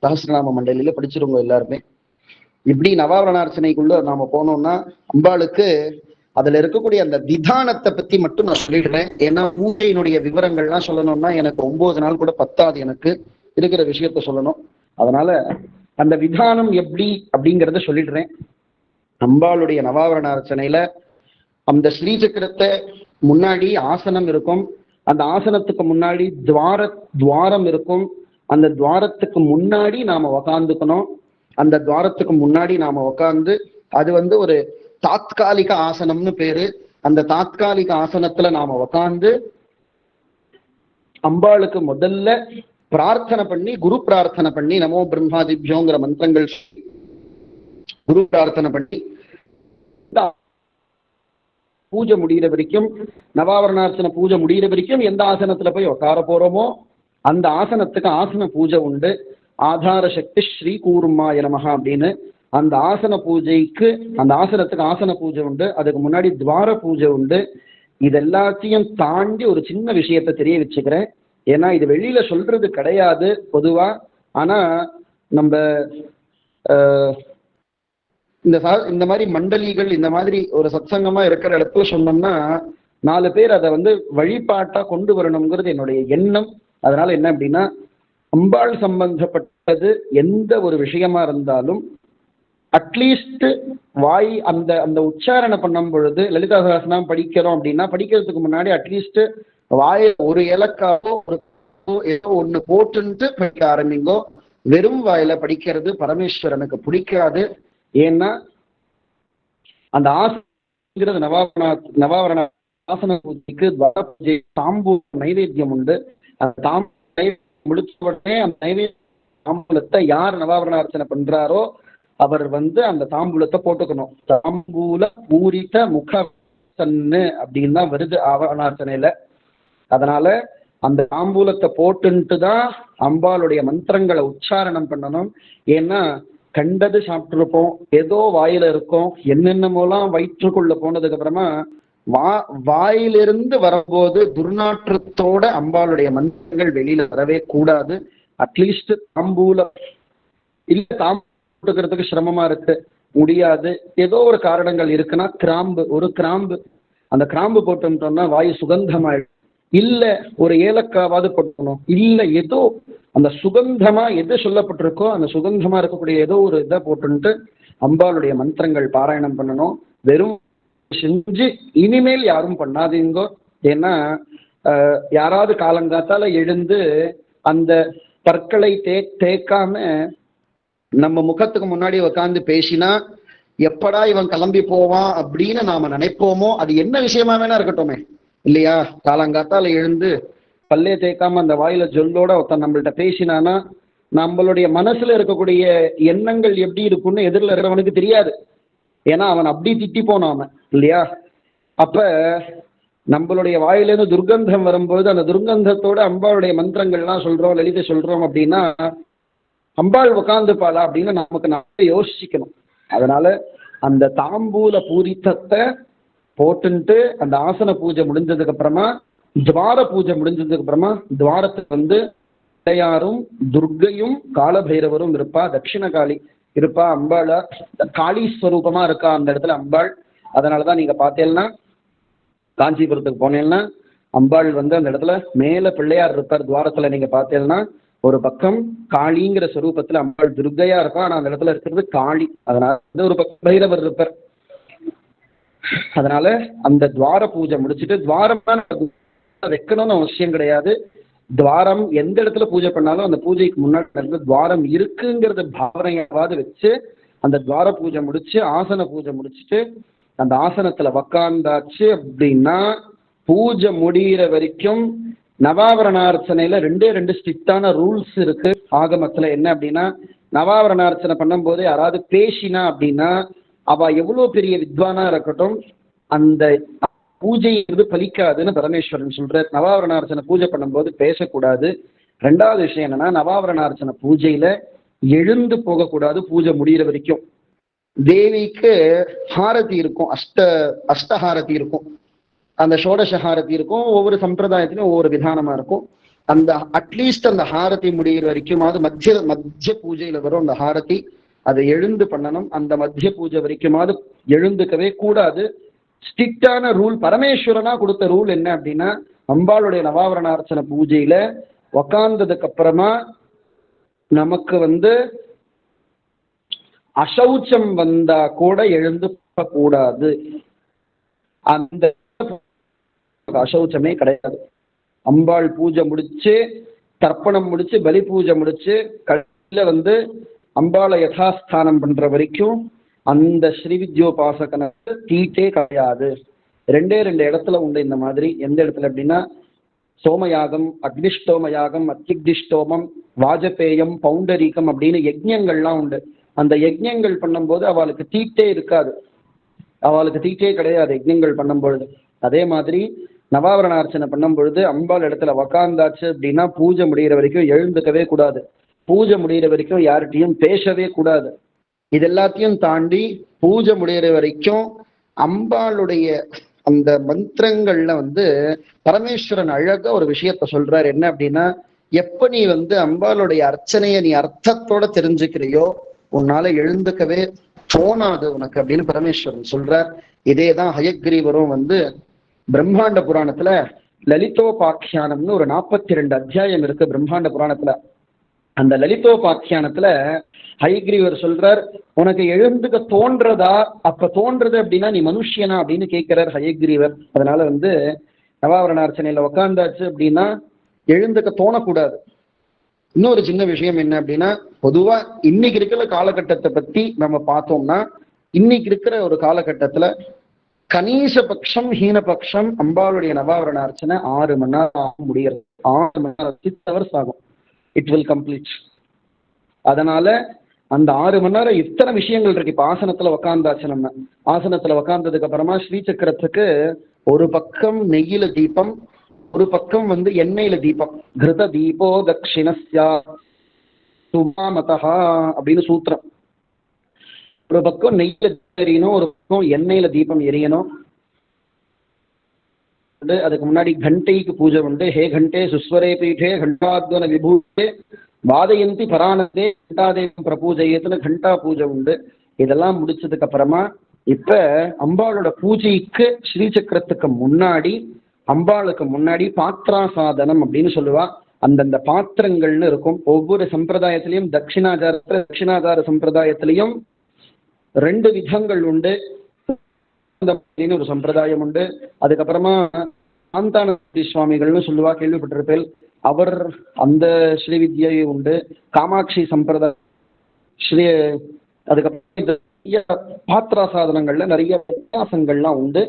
சகஸ்ரநாம மண்டலியில படிச்சிருங்க எல்லாருமே. இப்படி நவாவரணார்ச்சனைக்குள்ள நாம போனோம்னா அம்பாளுக்கு அதுல இருக்கக்கூடிய அந்த விதானத்தை பத்தி மட்டும் நான் சொல்லிடுறேன். ஏன்னா பூஜையினுடைய விவரங்கள்லாம் சொல்லணும்னா எனக்கு 9 நாள் கூட பத்தாது, எனக்கு இருக்கிற விஷயத்த சொல்லணும். அதனால அந்த விதானம் எப்படி அப்படிங்கிறத சொல்லிடுறேன். அம்பாளுடைய நவாவரண அர்ச்சனையில அந்த ஸ்ரீசக்கரத்தை முன்னாடி ஆசனம் இருக்கும். அந்த ஆசனத்துக்கு முன்னாடி துவாரம் இருக்கும். அந்த துவாரத்துக்கு முன்னாடி நாம உக்காந்துக்கணும். அந்த துவாரத்துக்கு முன்னாடி நாம உக்காந்து, அது ஒரு தாத்காலிக ஆசனம்னு பேரு. அந்த தாத்காலிக ஆசனத்துல நாம உக்காந்து அம்பாளுக்கு முதல்ல பிரார்த்தனை பண்ணி, குரு பிரார்த்தனை பண்ணி, நமோ பிரம்மாதிபியோங்கிற மந்திரங்கள் குரு பிரார்த்தனை பண்ணி பூஜை முடிகிற வரைக்கும், நவாவரணார்ச்சனை பூஜை முடிகிற வரைக்கும் எந்த ஆசனத்துல போய் உட்கார போறோமோ அந்த ஆசனத்துக்கு ஆசன பூஜை உண்டு. ஆதார சக்தி ஸ்ரீ கூர்மாய நமஹ அப்படின்னு அந்த ஆசன பூஜைக்கு, அந்த ஆசனத்துக்கு ஆசன பூஜை உண்டு. அதுக்கு முன்னாடி துவார பூஜை உண்டு. இது எல்லாத்தையும் தாண்டி ஒரு சின்ன விஷயத்த தெரிய வச்சுக்கிறேன். ஏன்னா இது வெளியில சொல்றது கிடையாது பொதுவா. ஆனா நம்ம இந்த மாதிரி மண்டலிகள், இந்த மாதிரி ஒரு சத்சங்கமா இருக்கிற இடத்துல சொன்னோம்னா 4 பேர் அதை வழிபாட்டா கொண்டு வரணுங்கிறது என்னுடைய எண்ணம். அதனால என்ன அப்படின்னா, அம்பாள் சம்பந்தப்பட்டது எந்த ஒரு விஷயமா இருந்தாலும் அட்லீஸ்ட் வாய் அந்த அந்த உச்சாரணை பண்ணும் பொழுது, லலிதா சகஸ்ரநாமம் படிக்கிறோம் அப்படின்னா படிக்கிறதுக்கு முன்னாடி அட்லீஸ்ட் வாயை ஒரு இலக்காவோ ஏதோ ஒண்ணு போட்டுன்ட்டு படிக்க ஆரம்பிங்கோ. வெறும் வாயில படிக்கிறது பரமேஸ்வரனுக்கு பிடிக்காது. ஏன்னா அந்த ஆசனங்கிறது நவாவரண ஆசன பூஜைக்கு துவார பூஜை தாம்பூ நைவேத்தியம் உண்டு. அந்த தாம்பூ முடிச்ச உடனே அந்த நைவேத்திய தாம்பூலத்தை யார் நவாவரண அர்ச்சனை பண்றாரோ அவர் அந்த தாம்பூலத்தை போட்டுக்கணும். தாம்பூல பூரித்த முக அப்படின்னு தான் வருது ஆவரணார்ச்சனையில. அதனால அந்த தாம்பூலத்தை போட்டுன்ட்டு தான் அம்பாளுடைய மந்திரங்களை உச்சாரணம் பண்ணணும். ஏன்னா கண்டது சாப்பிட்டுருப்போம், ஏதோ வாயில இருக்கும், என்னென்னமோலாம் வயிற்றுக்குள்ள போனதுக்கு அப்புறமா வாயிலிருந்து வரும்போது துர்நாற்றத்தோட அம்பாளுடைய மந்திரங்கள் வெளியில வரவே கூடாது. அட்லீஸ்ட் தாம்பூலம் இல்ல, தாம்பூட்டுக்கிறதுக்கு சிரமமா இருக்கு, முடியாது, ஏதோ ஒரு காரணங்கள் இருக்குன்னா ஒரு கிராம்பு அந்த கிராம்பு போட்டோம்னா வாயு சுகந்தமாயிடும். இல்ல ஒரு ஏலக்காவாவது போட்டணும். இல்ல ஏதோ அந்த சுகந்தமா எது சொல்லப்பட்டிருக்கோ அந்த சுகந்தமா இருக்கக்கூடிய ஏதோ ஒரு இதை போட்டுன்ட்டு அம்பாளுடைய மந்திரங்கள் பாராயணம் பண்ணணும். வெறும் செஞ்சு இனிமேல் யாரும் பண்ணாதீங்கோ. ஏன்னா யாராவது காலங்காத்தால எழுந்து அந்த பற்களை தேக்காம நம்ம முகத்துக்கு முன்னாடி உட்காந்து பேசினா எப்படா இவன் கிளம்பி போவான் அப்படின்னு நாம நினைப்போமோ, அது என்ன விஷயமா வேணா இருக்கட்டுமே இல்லையா? காலங்காத்தால எழுந்து பல்லே தேய்க்காம அந்த வாயில ஜொல்லோட ஒருத்தன் நம்மள்ட்ட பேசினானா நம்மளுடைய மனசுல இருக்கக்கூடிய எண்ணங்கள் எப்படி இருக்கும்னு எதிரில் இருக்கிறவனுக்கு தெரியாது. ஏன்னா அவன் அப்படி திட்டி போனாம இல்லையா? அப்ப நம்மளுடைய வாயிலிருந்து துர்கந்தம் வரும்போது அந்த துர்கந்தத்தோட அம்பாளுடைய மந்திரங்கள்லாம் சொல்றோம், லலிதை சொல்றோம் அப்படின்னா அம்பாள் உட்காந்துப்பாளா அப்படின்னு நமக்கு யோசிக்கணும். அதனால அந்த தாம்பூல பூரித்தத்தை போட்டுன்ட்டு அந்த ஆசன பூஜை முடிஞ்சதுக்கு அப்புறமா துவார பூஜை முடிஞ்சதுக்கு அப்புறமா துவாரத்துக்கு பிள்ளையாரும் துர்கையும் காலபைரவரும் இருப்பா, தட்சிண காளி இருப்பா. அம்பாளா காளி ஸ்வரூபமா இருக்கா அந்த இடத்துல அம்பாள். அதனாலதான் நீங்க பார்த்தேன்னா காஞ்சிபுரத்துக்கு போனேன்னா அம்பாள் அந்த இடத்துல மேல பிள்ளையார் இருப்பார். துவாரத்துல நீங்க பார்த்தேன்னா ஒரு பக்கம் காளிங்கிற ஸ்வரூபத்துல அம்பாள் துர்கையா இருப்பா, ஆனா அந்த இடத்துல இருக்கிறது காளி. அதனால ஒரு பக்கம் பைரவர் இருப்பார். அதனால அந்த துவார பூஜை முடிச்சுட்டு, துவாரம் வைக்கணும்னு அவசியம் கிடையாது. துவாரம் எந்த இடத்துல பூஜை பண்ணாலும் அந்த பூஜைக்கு முன்னாடி துவாரம் இருக்குங்கிறத பாவனையாவது வச்சு அந்த துவார பூஜை முடிச்சு ஆசன பூஜை முடிச்சுட்டு அந்த ஆசனத்துல உக்காந்தாச்சு அப்படின்னா பூஜை முடிகிற வரைக்கும் நவாவரணார்ச்சனையில 2 ஸ்ட்ரிக்டான ரூல்ஸ் இருக்கு ஆகமத்துல. என்ன அப்படின்னா, நவாவரணார்ச்சனை பண்ணும் போது யாராவது பேசினா அப்படின்னா அவ எவ்வளவு பெரிய வித்வானா இருக்கட்டும் அந்த பூஜை பலிக்காதுன்னு பரமேஸ்வரன் சொல்ற. நவாவரணார்ச்சனை பூஜை பண்ணும்போது பேசக்கூடாது. 2வது விஷயம் என்னன்னா, நவாவரணார்ச்சனை பூஜையில எழுந்து போகக்கூடாது பூஜை முடிகிற வரைக்கும். தேவிக்கு ஹாரதி இருக்கும், அஷ்டஹாரதி இருக்கும், அந்த ஷோடச ஹாரதி இருக்கும். ஒவ்வொரு சம்பிரதாயத்திலும் ஒவ்வொரு விதானமா இருக்கும். அந்த அட்லீஸ்ட் அந்த ஹாரதி முடிகிற வரைக்குமாவது மத்திய பூஜையில வரும் அந்த ஹாரதி, அதை எழுந்து பண்ணணும். அந்த மத்திய பூஜை வரைக்குமாவது எழுந்துக்கவே கூடாது. ஸ்ட்ரிக்டான ரூல், பரமேஸ்வரனா கொடுத்த ரூல் என்ன அப்படின்னா, அம்பாளுடைய நவாவரணார்ச்சனை பூஜையில உக்காந்ததுக்கு அப்புறமா நமக்கு அசௌச்சம் வந்தா கூட எழுந்து கூடாது. அந்த அசௌச்சமே கிடையாது. அம்பாள் பூஜை முடிச்சு, தர்ப்பணம் முடிச்சு, பலி பூஜை முடிச்சு, கடைசியில அம்பாளை யதாஸ்தானம் பண்ற வரைக்கும் அந்த ஸ்ரீவித்யோபாசகனுக்கு தீட்டே கிடையாது. ரெண்டே இடத்துல உண்டு இந்த மாதிரி. எந்த இடத்துல அப்படின்னா, சோமயாகம், அக்னிஷ்டோமயாகம், அத்திக்திஷ்டோமம், வாஜபேயம், பவுண்டரீகம் அப்படின்னு யஜ்ஞங்கள்லாம் உண்டு. அந்த யஜ்ஞங்கள் பண்ணும்போது அவளுக்கு தீட்டே இருக்காது, அவளுக்கு தீட்டே கிடையாது யஜ்ஞங்கள் பண்ணும்பொழுது. அதே மாதிரி நவாவரணார்ச்சனை பண்ணும் பொழுது அம்பாள் இடத்துல உக்காந்தாச்சு அப்படின்னா பூஜை முடிகிற வரைக்கும் எழுந்துக்கவே கூடாது, பூஜை முடிகிற வரைக்கும் யார்கிட்டையும் பேசவே கூடாது. இது எல்லாத்தையும் தாண்டி பூஜை முடிகிற வரைக்கும் அம்பாளுடைய அந்த மந்திரங்கள்ல பரமேஸ்வரன் அழகா ஒரு விஷயத்த சொல்றாரு. என்ன அப்படின்னா, எப்ப நீ அம்பாளுடைய அர்ச்சனையை நீ அர்த்தத்தோட தெரிஞ்சுக்கிறியோ உன்னால எழுந்துக்கவே தோணாது உனக்கு அப்படின்னு பரமேஸ்வரன் சொல்றார். இதேதான் ஹயக்ரீவரும் பிரம்மாண்ட புராணத்துல லலிதோபாக்கியானம்னு ஒரு 42 அத்தியாயம் இருக்கு பிரம்மாண்ட புராணத்துல. அந்த லலிதோபாக்கியானத்துல ஹயக்ரீவர் சொல்றார், உனக்கு எழுந்துக்க தோன்றதா? அப்ப தோன்றது அப்படின்னா நீ மனுஷியனா அப்படின்னு கேட்கிறார் ஹயக்ரீவர். அதனால நவாவரணார்ச்சனையில உக்காந்தாச்சு அப்படின்னா எழுந்துக்க தோணக்கூடாது. இன்னொரு சின்ன விஷயம் என்ன அப்படின்னா, பொதுவா இன்னைக்கு இருக்கிற காலகட்டத்தை பத்தி நம்ம பார்த்தோம்னா, இன்னைக்கு இருக்கிற ஒரு காலகட்டத்துல கணீசபக்ஷம் ஹீனபக்ஷம் அம்பாளுடைய நவாவரண அர்ச்சனை 6 மணி நேரம் முடிகிறது. 6 மணி நேரம், 6 hours ஆகும். It will complete. அதனால அந்த 6 மணி நேரம் இத்தனை விஷயங்கள் இருக்கு. இப்ப ஆசனத்துல உக்காந்தாச்சு, நம்ம ஆசனத்துல உக்காந்ததுக்கு அப்புறமா ஸ்ரீசக்கரத்துக்கு ஒரு பக்கம் நெய்யில தீபம், ஒரு பக்கம் எண்ணெயில தீபம். கிருத தீபோ தட்சிணஸ்யா சுமாமதா அப்படின்னு சூத்திரம். ஒரு பக்கம் நெய்யில எரியணும், ஒரு பக்கம் எண்ணெயில தீபம் எரியணும். அதுக்கு முன்னாடி கண்டைக்கு பூஜை உண்டு. ஹே கண்டே சுஸ்வரே பீఠே கண்டாத்வன விபூஷே வாதயந்தி பரானந்தே கண்டாதேவம் பிரபூஜையத்துல கண்டா பூஜை உண்டு. இதெல்லாம் முடிச்சதுக்கு அப்புறமா இப்ப அம்பாளோட பூஜைக்கு ஸ்ரீசக்கரத்துக்கு முன்னாடி, அம்பாளுக்கு முன்னாடி பாத்திராசாதனம் அப்படின்னு சொல்லுவா. அந்தந்த பாத்திரங்கள்னு இருக்கும். ஒவ்வொரு சம்பிரதாயத்திலையும் தட்சிணாச்சார சம்பிரதாயத்திலையும் 2 விதங்கள் உண்டு. ஒரு சம்பிரதாயம் உண்டு. அதுக்கப்புறமா சாந்தானந்தி சுவாமிகள்னு சொல்லுவா, கேள்விப்பட்டிருப்பேன். அவர் அந்த ஸ்ரீவித்யை உண்டு. காமாட்சி சம்பிரதாயம் ஸ்ரீ. அதுக்கப்புறம் பாத்திராசாதனங்கள்ல நிறைய வித்தியாசங்கள்லாம் உண்டு.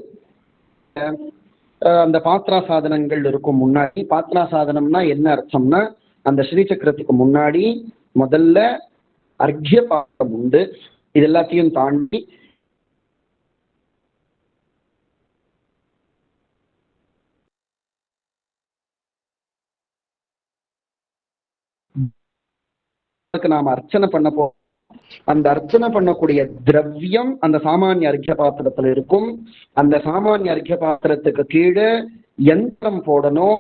அந்த பாத்திராசாதனங்கள் இருக்கும் முன்னாடி. பாத்திராசாதனம்னா என்ன அர்த்தம்னா, அந்த ஸ்ரீசக்கரத்துக்கு முன்னாடி முதல்ல அர்க்ய பாத்திரம் உண்டு. இது எல்லாத்தையும் தாண்டி நாம அர்ச்சனை பண்ண போ, அந்த அர்ச்சனை பண்ணக்கூடிய திரவியம் அந்த சாமானிய அர்க்ய பாத்திரத்துல இருக்கும். அந்த சாமானிய அர்க்ய பாத்திரத்துக்கு கீழே யந்திரம் போடணும்.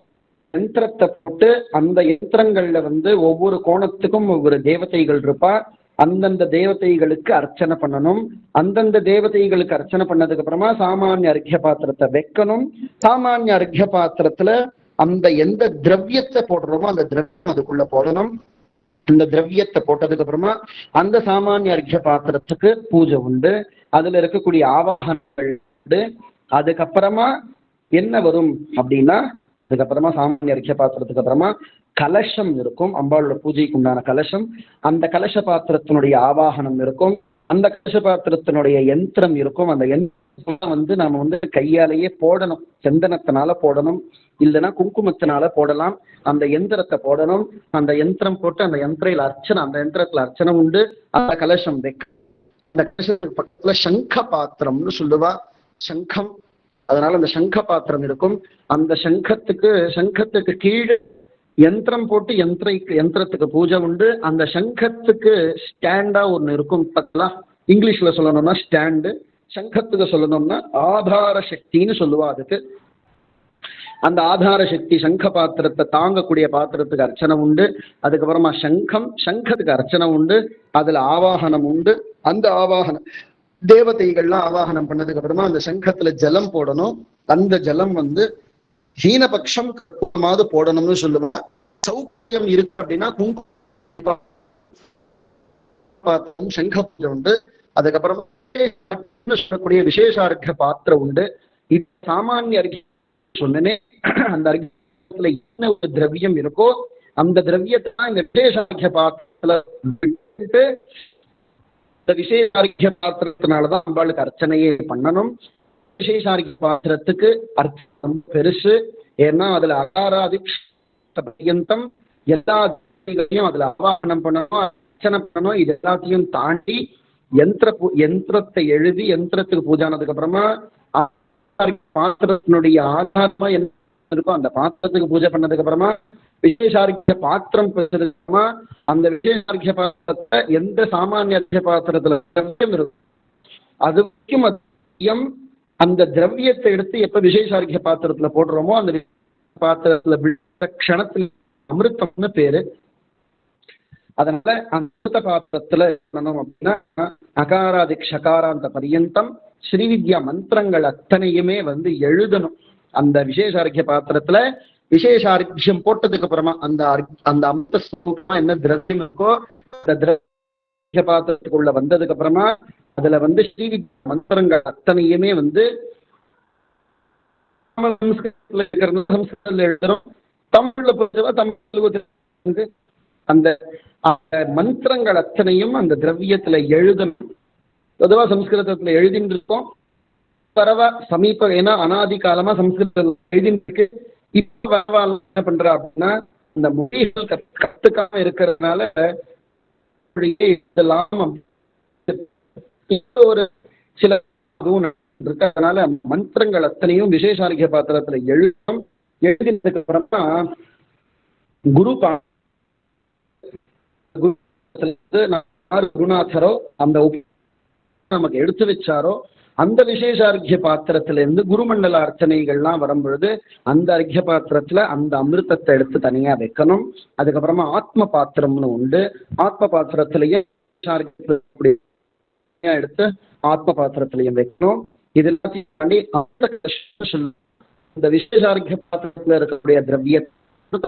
யந்திரத்தை போட்டு அந்த யந்திரங்கள்ல ஒவ்வொரு கோணத்துக்கும் ஒவ்வொரு தேவதைகள் இருப்பா. அந்தந்த தேவதைகளுக்கு அர்ச்சனை பண்ணணும். அந்தந்த தேவதைகளுக்கு அர்ச்சனை பண்ணதுக்கு அப்புறமா சாமானிய அர்க்ய பாத்திரத்தை வைக்கணும். சாமானிய அர்க்ய பாத்திரத்துல அந்த எந்த திரவியத்தை போடுறோமோ அந்த திரவியம் அதுக்குள்ள போடணும். இந்த திரவியத்தை போட்டதுக்கு அப்புறமா அந்த சாமானிய அர்க்ய பாத்திரத்துக்கு பூஜை உண்டு. அதுல இருக்கக்கூடிய ஆவாகனங்கள் உண்டு. அதுக்கப்புறமா என்ன வரும் அப்படின்னா, அதுக்கப்புறமா சாமானிய அர்க்ய பாத்திரத்துக்கு அப்புறமா கலசம் இருக்கும். அம்பாளோட பூஜைக்கு உண்டான கலசம். அந்த கலச பாத்திரத்தினுடைய ஆவாகனம் இருக்கும். அந்த கலச பாத்திரத்தினுடைய யந்திரம் இருக்கும். அந்த யந்திரம் நாம கையாலேயே போடணும். சந்தனத்தினால போடணும், இல்லைன்னா குங்குமத்தினால போடலாம். அந்த யந்திரத்தை போடணும். அந்த யந்திரம் போட்டு அந்த யந்திரையில அர்ச்சனை, அந்த யந்திரத்துல அர்ச்சனை உண்டு. அந்த கலசம் வைக்க, அந்த கலசத்துக்கு பக்கத்துல சங்க பாத்திரம்னு சொல்லுவா, சங்கம். அதனால அந்த சங்க பாத்திரம் இருக்கும். அந்த சங்கத்துக்கு கீழே யந்திரம் போட்டு யந்திரத்துக்கு பூஜை உண்டு. அந்த சங்கத்துக்கு ஸ்டாண்டா ஒண்ணு இருக்கும். பக்கலாம் இங்கிலீஷ்ல சொல்லணும்னா ஸ்டாண்டு, சங்கத்துக்கு சொல்லணும்னா ஆதார சக்தின்னு சொல்லுவா. அதுக்கு அந்த ஆதார சக்தி சங்க பாத்திரத்தை தாங்கக்கூடிய பாத்திரத்துக்கு அர்ச்சனை உண்டு. அதுக்கப்புறமா சங்கத்துக்கு அர்ச்சனை உண்டு. அதுல ஆவாகனம் உண்டு. அந்த ஆவாகனம் தேவதைகள்லாம் ஆவாகனம் பண்ணதுக்கு அப்புறமா அந்த சங்கத்துல ஜலம் போடணும். அந்த ஜலம் ஹீனபக்ஷம் போடணும்னு சொல்லுவாங்க. சௌக்கியம் இருக்கு அப்படின்னா குங்குமம் பாத்திரம், சங்க பூஜை உண்டு. அதுக்கப்புறம் சொல்லக்கூடிய விசேஷார்க்க பாத்திரம் உண்டு. இது சாமானிய அர்க்கியம் சொன்னனே, அந்த அர்க்கியத்துல என்ன ஒரு திரவியம் இருக்கோ அந்த திரவியத்தை தான் இந்த விசேஷார்க்கிய பாத்திரத்துல விட்டு, இந்த விசேஷார்க்கிய பாத்திரத்தினாலதான் அம்பாளுக்கு அர்ச்சனையே பண்ணணும். விசேஷார்க்கிய பாத்திரத்துக்கு அர்த்தம் பெருசு. ஏன்னா அதுல அகாராதி பர்யந்தம் எல்லா அதுல ஆவாகனம் பண்ணணும், அர்ச்சனை பண்ணணும். இது எல்லாத்தையும் தாண்டி யந்திரத்தை எழுதி யந்திரத்துக்கு பூஜானதுக்கு அப்புறமா பாத்திரத்தினுடைய ஆதாரமா என்ன இருக்கோ அந்த பாத்திரத்துக்கு பூஜை பண்ணதுக்கு அப்புறமா விசேஷார்க்கிய பாத்திரம் பெற்றதுமா அந்த விசேஷார்க்கிய பாத்திரத்தை எந்த சாமானிய அர்க்கிய பாத்திரத்துல இருக்கும் அதுக்கும் அதிகம் அந்த திரவியத்தை எடுத்து எப்ப விசேஷார்க்கிய பாத்திரத்துல போடுறோமோ அந்த பாத்திரத்துல க்ஷணத்துல அமிர்தம்னு பேரு. அதனால அமிர்த பாத்திரத்துல என்னணும் அப்படின்னா அகாராதி ஷகாராந்த பரியந்தம் ஸ்ரீவித்யா மந்திரங்கள் அத்தனையுமே எழுதணும். அந்த விசேஷார்க்கிய பாத்திரத்துல விசேஷார்க்கியம் போட்டதுக்கு அப்புறமா அந்த அமிர்த ஸ்வரூபமா என்ன திரவியம் இருக்கோ அந்த திரவிய பாத்திரத்துக்குள்ள வந்ததுக்கு அப்புறமா அதுல ஸ்ரீவித்யா மந்திரங்கள் அத்தனையுமே சம்ஸ்கிருதத்துல எழுதுறோம், தமிழ்ல பொறுத்தவரை தமிழ் அந்த மந்திரங்கள் அத்தனையும் அந்த திரவியத்துல எழுதணும். பொதுவா சம்ஸ்கிருதத்துல எழுதிட்டு இருக்கோம், பரவா சமீப ஏன்னா அனாதி காலமா சம்ஸ்கிருதத்துல எழுதிட்டு இருக்கு. இப்ப பரவாயில்ல என்ன பண்ற அப்படின்னா இந்த மொழிகள் கத்துக்காம இருக்கிறதுனால இதெல்லாம் ஒரு சில இருக்கு. அதனால மந்திரங்கள் அத்தனையும் விசேஷார்க்கிய பாத்திரத்துல எழுதினதுக்கு அப்புறமா குருநாதரோ அந்த நமக்கு எடுத்து வச்சாரோ அந்த விசேஷார்க்கிய பாத்திரத்துல இருந்து குருமண்டல அர்ச்சனைகள்லாம் வரும்பொழுது அந்த அர்க்கிய பாத்திரத்துல அந்த அமிர்தத்தை எடுத்து தனியா வைக்கணும். அதுக்கப்புறமா ஆத்ம பாத்திரம்னு உண்டு. ஆத்ம பாத்திரத்திலேயே எடுத்து ஆத்ம பாத்திரத்திலையும் வைக்கணும். இது எல்லாத்தையும் தாண்டி இந்த விசேஷார்க்கிய பாத்திரத்துல இருக்கக்கூடிய திரவியம்னு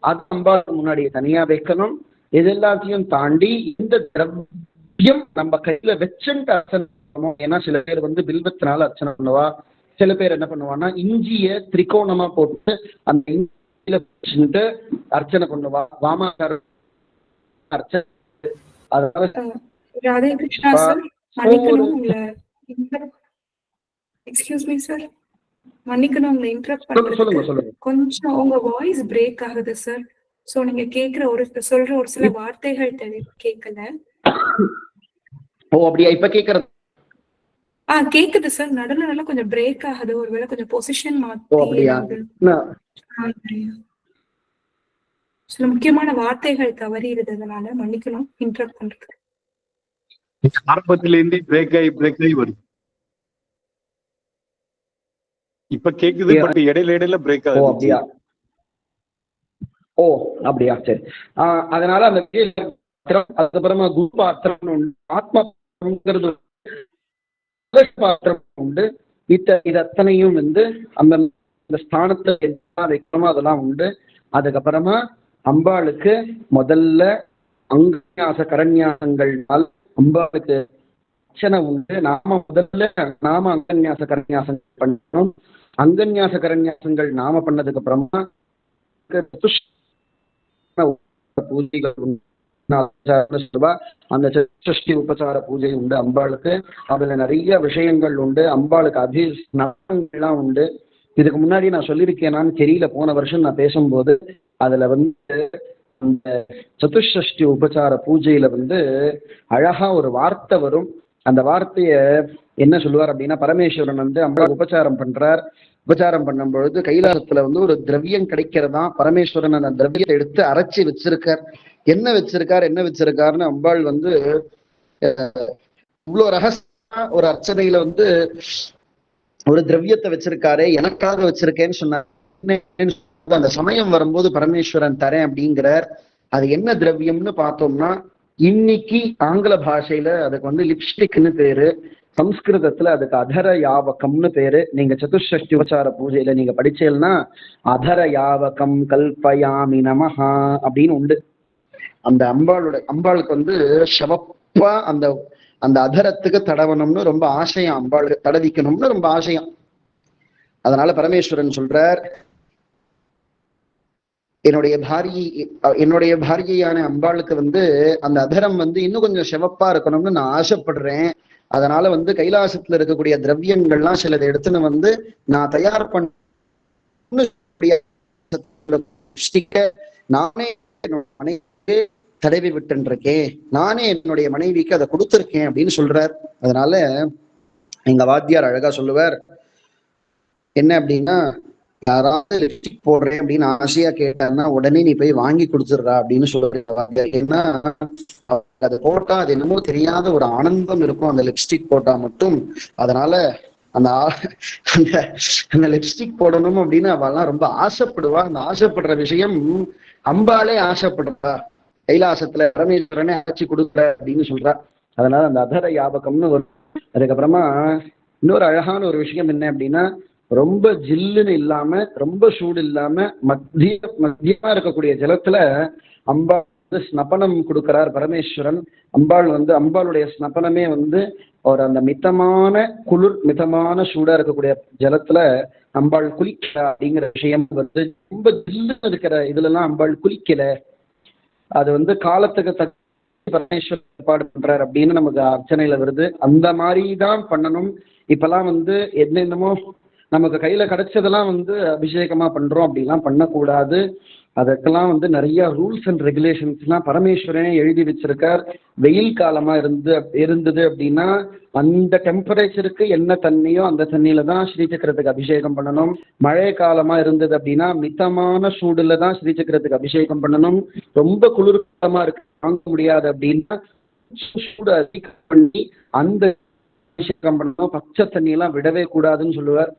அது அம்பாளுக்கு முன்னாடி தனியா வைக்கணும். இது எல்லாத்தையும் தாண்டி இந்த திரவியம் நம்ம கையில வச்சுட்டு அர்ச்சனை பண்ணுவோம். ஏன்னா சில பேர் பில்வத்தினால அர்ச்சனை பண்ணுவா, சில பேர் என்ன பண்ணுவான்னா இஞ்சிய திரிகோணமா போட்டு அந்த இஞ்சியில வச்சுட்டு அர்ச்சனை பண்ணுவா. வாமாக்கார அர்ச்சனை. ராதே கிருஷ்ணா சார், மன்னிக்கணும் எக்ஸ்கியூஸ் மீ சார், மன்னிக்கணும் உங்களை இன்டரப்ட் பண்றதுக்கு. கொஞ்சம் உங்க வாய்ஸ் பிரேக் ஆகுது சார். சோ நீங்க கேக்குற சொல்ற ஒரு சில வார்த்தைகள் கேட்கல. ஓ அப்படியே இப்ப கேக்குறது? கேக்குது சார், நடுவுல கொஞ்சம் பிரேக் ஆகுது. ஒருவேளை கொஞ்சம் பொசிஷன் மாத்தி சில முக்கியமான வார்த்தைகள் தவறி இருந்ததுனால மன்னிக்கணும் இன்டரப்ட் பண்றதுக்கு. ஆரம்பத்துல இருந்து பிரேக் ஆகி வருது. இப்ப கேக்குது, பட் இடையில பிரேக் ஆகுது. அப்படியா? ஓ அப்படியா, சரி. அதனால அந்த அதுக்கப்புறமா குரு பாத்திரம் உண்டு, ஆத்மா பாத்திரம் உண்டு. இது அத்தனையும் அந்த ஸ்தானத்துல என்ன வைக்கணுமோ அதெல்லாம் உண்டு. அதுக்கப்புறமா அம்பாளுக்கு முதல்ல அங்கன்யாச கரன்யாசங்கள்னால் அம்பாளுக்கு அர்ச்சனை உண்டு. நாம அங்கன்யாச கரன்யாசங்கள் பண்ணணும். அங்கன்யாச கரன்யாசங்கள் நாம பண்ணதுக்கு அப்புறமா பூஜைகள் உண்டு. அந்த சஷ்டி உபசார பூஜை உண்டு அம்பாளுக்கு. அதுல நிறைய விஷயங்கள் உண்டு. அம்பாளுக்கு அபிஸ்நானங்கள்லாம் உண்டு. இதுக்கு முன்னாடி நான் சொல்லியிருக்கேனான்னு தெரியல, போன வருஷம் நான் பேசும்போது அதுல அந்த சதுஷ்டி உபசார பூஜையில அழகா ஒரு வார்த்தை வரும். அந்த வார்த்தைய என்ன சொல்லுவார் அப்படின்னா, பரமேஸ்வரன் அம்பாள் உபச்சாரம் பண்றார். உபச்சாரம் பண்ணும் பொழுது கைலாசத்துல ஒரு திரவியம் கிடைக்கிறதா. பரமேஸ்வரன் அந்த திரவியத்தை எடுத்து அரைச்சி வச்சிருக்கார். என்ன வச்சிருக்காருன்னு அம்பாள் இவ்வளவு ரகசியமா ஒரு அர்ச்சனையில ஒரு திரவியத்தை வச்சிருக்காரு, எனக்காக வச்சிருக்கேன்னு சொன்னார். அந்த சமயம் வரும்போது பரமேஸ்வரன் தரேன் அப்படிங்கிறார். அது என்ன திரவியம்னு பார்த்தோம்னா, இன்னைக்கு ஆங்கில பாஷையில அதுக்கு லிப்ஸ்டிக்னு பேரு, சம்ஸ்கிருதத்துல அதுக்கு அதர யாவகம்னு பேரு. நீங்க சதுஷ்டி உபசார பூஜையில நீங்க படிச்சீங்கன்னா அதர யாவகம் கல்பயாமி நமஹா அப்படின்னு உண்டு. அந்த அம்பாளுக்கு வந்து சிவப்பா அந்த அந்த அதரத்துக்கு தடவணும்னு ரொம்ப ஆசையம், அம்பாளுக்கு தடவிக்கணும்னு ரொம்ப ஆசையம். அதனால பரமேஸ்வரன் சொல்றார், என்னுடைய பாரியையான அம்பாளுக்கு வந்து அந்த அதரம் வந்து இன்னும் கொஞ்சம் சிவப்பா இருக்கணும்னு நான் ஆசைப்படுறேன். அதனால வந்து கைலாசத்துல இருக்கக்கூடிய திரவியங்கள்லாம் சிலதை எடுத்துன்னு வந்து நான் தயார் பண்ண நானே மனைவிக்கு தடவி விட்டுருக்கேன், நானே என்னுடைய மனைவிக்கு அதை கொடுத்துருக்கேன் அப்படின்னு சொல்றார். அதனால எங்க வாத்தியார் அழகா சொல்லுவார், என்ன அப்படின்னா, யாராவது லிப்ஸ்டிக் போடுறேன் அப்படின்னு ஆசையா கேட்டாருன்னா உடனே நீ போய் வாங்கி கொடுத்துடுறா அப்படின்னு சொல்லுவாங்க. ஏன்னா அது போட்டா அது என்னமோ தெரியாத ஒரு ஆனந்தம் இருக்கும் அந்த லிப்ஸ்டிக் போட்டா மட்டும். அதனால அந்த அந்த லிப்ஸ்டிக் போடணும் அப்படின்னு அவெல்லாம் ரொம்ப ஆசைப்படுவா. அந்த ஆசைப்படுற விஷயம் அம்பாலே ஆசைப்படுறா. கைலாசத்துல பரமேஸ்வரனே ஆட்சி கொடுக்குற அப்படின்னு சொல்றா. அதனால அந்த அதர யாபகம்னு ஒரு, அதுக்கப்புறமா இன்னொரு அழகான ஒரு விஷயம் என்ன அப்படின்னா, ரொம்ப ஜில்லுன்னு இல்லாம ரொம்ப சூடு இல்லாம மத்தியமா இருக்கக்கூடிய ஜலத்துல அம்பாள் வந்து ஸ்னபனம் கொடுக்கிறார் பரமேஸ்வரன். அம்பாளுடைய ஸ்னபனமே வந்து ஒரு அந்த மிதமான குளிர் மிதமான சூடா இருக்கக்கூடிய ஜலத்துல அம்பாள் குளிக்கிறா அப்படிங்கிற விஷயம் வந்து ரொம்ப ஜில்லுன்னு இருக்கிற இதுல எல்லாம் அம்பாள் குளிக்கல. அது வந்து காலத்துக்கு தக்க பரமேஸ்வரன் ஏற்பாடு பண்றாரு அப்படின்னு நமக்கு அர்ச்சனையில வருது. அந்த மாதிரிதான் பண்ணணும். இப்பெல்லாம் வந்து என்னென்னமோ நமக்கு கையில கிடைச்சதெல்லாம் வந்து அபிஷேகமா பண்றோம், அப்படிலாம் பண்ணக்கூடாது. அதற்கெல்லாம் வந்து நிறைய ரூல்ஸ் அண்ட் ரெகுலேஷன்ஸ் எல்லாம் பரமேஸ்வரனே எழுதி வச்சிருக்கார். வெயில் காலமா இருந்தது அப்படின்னா அந்த டெம்பரேச்சருக்கு என்ன தண்ணியோ அந்த தண்ணியில தான் ஸ்ரீசக்கரத்துக்கு அபிஷேகம் பண்ணணும். மழை காலமா இருந்தது அப்படின்னா மிதமான சூடுல தான் ஸ்ரீசக்கரத்துக்கு அபிஷேகம் பண்ணணும். ரொம்ப குளிர்காலமா இருக்கு தாங்க முடியாது அப்படின்னா சூடு அதிகம் பண்ணி அந்த அபிஷேகம் பண்ணணும். பச்சை தண்ணி எல்லாம் விடவே கூடாதுன்னு சொல்லுவார்.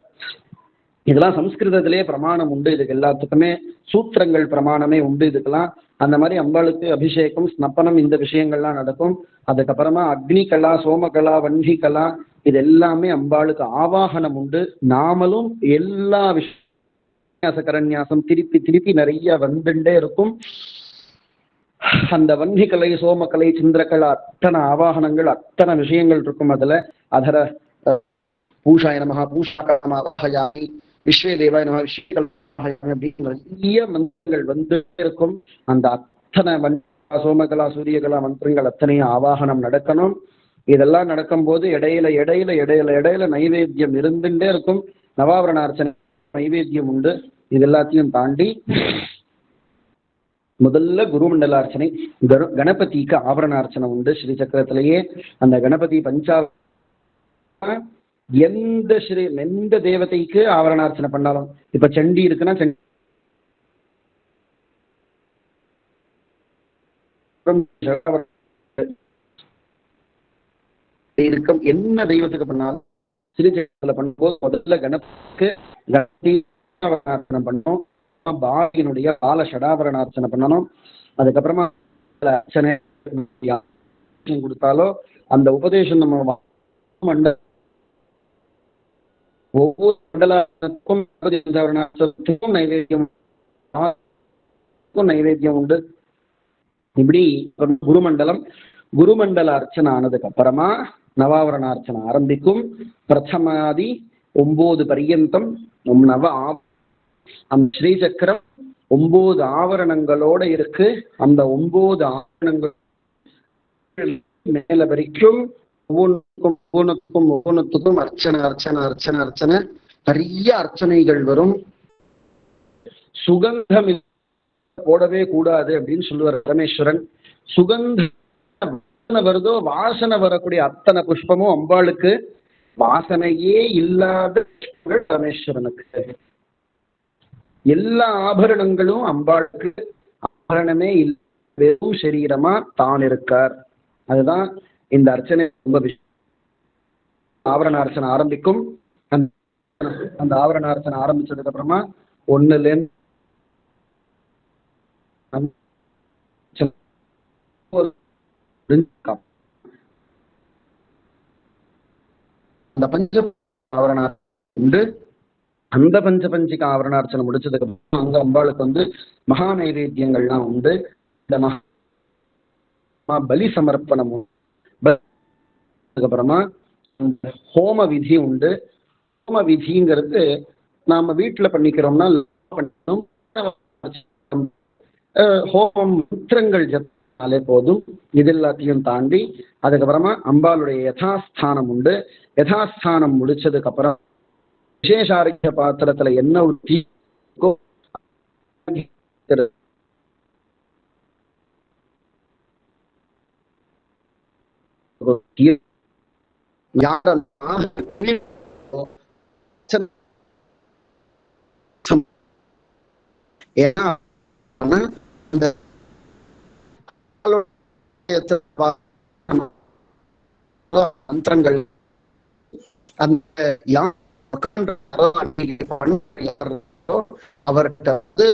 இதெல்லாம் சம்ஸ்கிருதத்திலே பிரமாணம் உண்டு. இதுக்கு எல்லாத்துக்குமே சூத்திரங்கள் பிரமாணமே உண்டு இதுக்கெல்லாம். அந்த மாதிரி அம்பாளுக்கு அபிஷேகம் ஸ்னப்பனம் இந்த விஷயங்கள்லாம் நடக்கும். அதுக்கப்புறமா அக்னி கலா, சோமகலா, வன்னி கலா, இது எல்லாமே அம்பாளுக்கு ஆவாகனம் உண்டு. நாமளும் எல்லா கரண்யாசம் திருப்பி திருப்பி நிறைய வந்துட்டே இருக்கும். அந்த வன்னிகலை, சோமகலை, சிந்திரகலை அத்தனை ஆவாகனங்கள் அத்தனை விஷயங்கள் இருக்கும் அதுல. அதர பூஷாய நமஹ, பூஷாயாமி, விஸ்வே தேவாய நமஹ, அப்படின்னு நிறைய மந்திரங்கள் வந்து இருக்கும். அந்த அத்தனை சோமகலா, சூரியகலா மந்திரங்கள் அத்தனையும் ஆவாகனம் நடக்கணும். இதெல்லாம் நடக்கும் போது இடையில இடையில இடையில இடையில நைவேத்தியம் இருந்துட்டே இருக்கும். நவாவரண அர்ச்சனை நைவேத்தியம் உண்டு. இது எல்லாத்தையும் தாண்டி முதல்ல குருமண்டல அர்ச்சனை, கணபதிக்கு ஆவரண அர்ச்சனை உண்டு ஸ்ரீ சக்கரத்திலேயே. அந்த கணபதி எந்த தேவதைக்கு ஆவரணார்ச்சனை பண்ணாலும், இப்ப சண்டி இருக்குன்னா இருக்கும், என்ன தெய்வத்துக்கு பண்ணாலும் ஸ்ரீசக்கரத்துல பண்ணும்போது முதல்ல கணபதிக்கு ஆவரணார்ச்சனை பண்ணணும். பாகியினுடைய கால ஷடாவரணார்ச்சனை பண்ணணும். அதுக்கப்புறமா அர்ச்சனை கொடுத்தாலோ அந்த உபதேசம் நம்ம ஒவ்வொரு மண்டலத்துக்கும் நைவேத்தியம் உண்டு. இப்படி குருமண்டல அர்ச்சனை ஆனதுக்கு அப்புறமா நவாவரண அர்ச்சனை ஆரம்பிக்கும். பிரதமாதி 9 பரியந்தம் அந்த ஸ்ரீசக்கரம் 9 ஆவரணங்களோட இருக்கு. அந்த 9 ஆவரணங்கள் மேல வரைக்கும் ஒவ்வொன்றுக்கும் அர்ச்சனை அர்ச்சனை அர்ச்சனை அர்ச்சனை நிறைய அர்ச்சனைகள் வரும். சுகந்தம் போடவே கூடாது அப்படின்னு சொல்லுவார் பரமேஸ்வரன். சுகந்தம் வருதோ வாசனை வரக்கூடிய அத்தனை புஷ்பமும் அம்பாளுக்கு, வாசனையே இல்லாத பரமேஸ்வரனுக்கு. எல்லா ஆபரணங்களும் அம்பாளுக்கு, ஆபரணமே இல்லை, வெறும் சரீரமா தான் இருக்கார். அதுதான் இந்த அர்ச்சனை ரொம்ப ஆவரண அர்ச்சனை ஆரம்பிக்கும். அந்த ஆவரண அர்ச்சனை ஆரம்பிச்சதுக்கு அப்புறமா 1 அந்த பஞ்ச ஆவரண உண்டு. அந்த பஞ்சபஞ்சிக ஆவரணார்ச்சனை முடிச்சதுக்கு அப்புறம் அங்க அம்பாளுக்கு வந்து மகா நைவேத்தியங்கள்லாம் உண்டு. இந்த பலி சமர்ப்பணம், அதுக்கப்புறமா ஹோம விதி உண்டு. ஹோம விதிங்கிறது நாம வீட்டுல பண்ணிக்கிறோம்னா பண்ணணும். ஹோமம் மந்திரங்கள் ஜபினாலே போதும். இது எல்லாத்தையும் தாண்டி அதுக்கப்புறமா அம்பாளுடைய யதாஸ்தானம் உண்டு. யதாஸ்தானம் முடிச்சதுக்கு அப்புறம் விசேஷாரோக்கிய பாத்திரத்துல என்ன ஊற்றி மந்திரங்கள் அந்த அவர்கிட்ட வந்து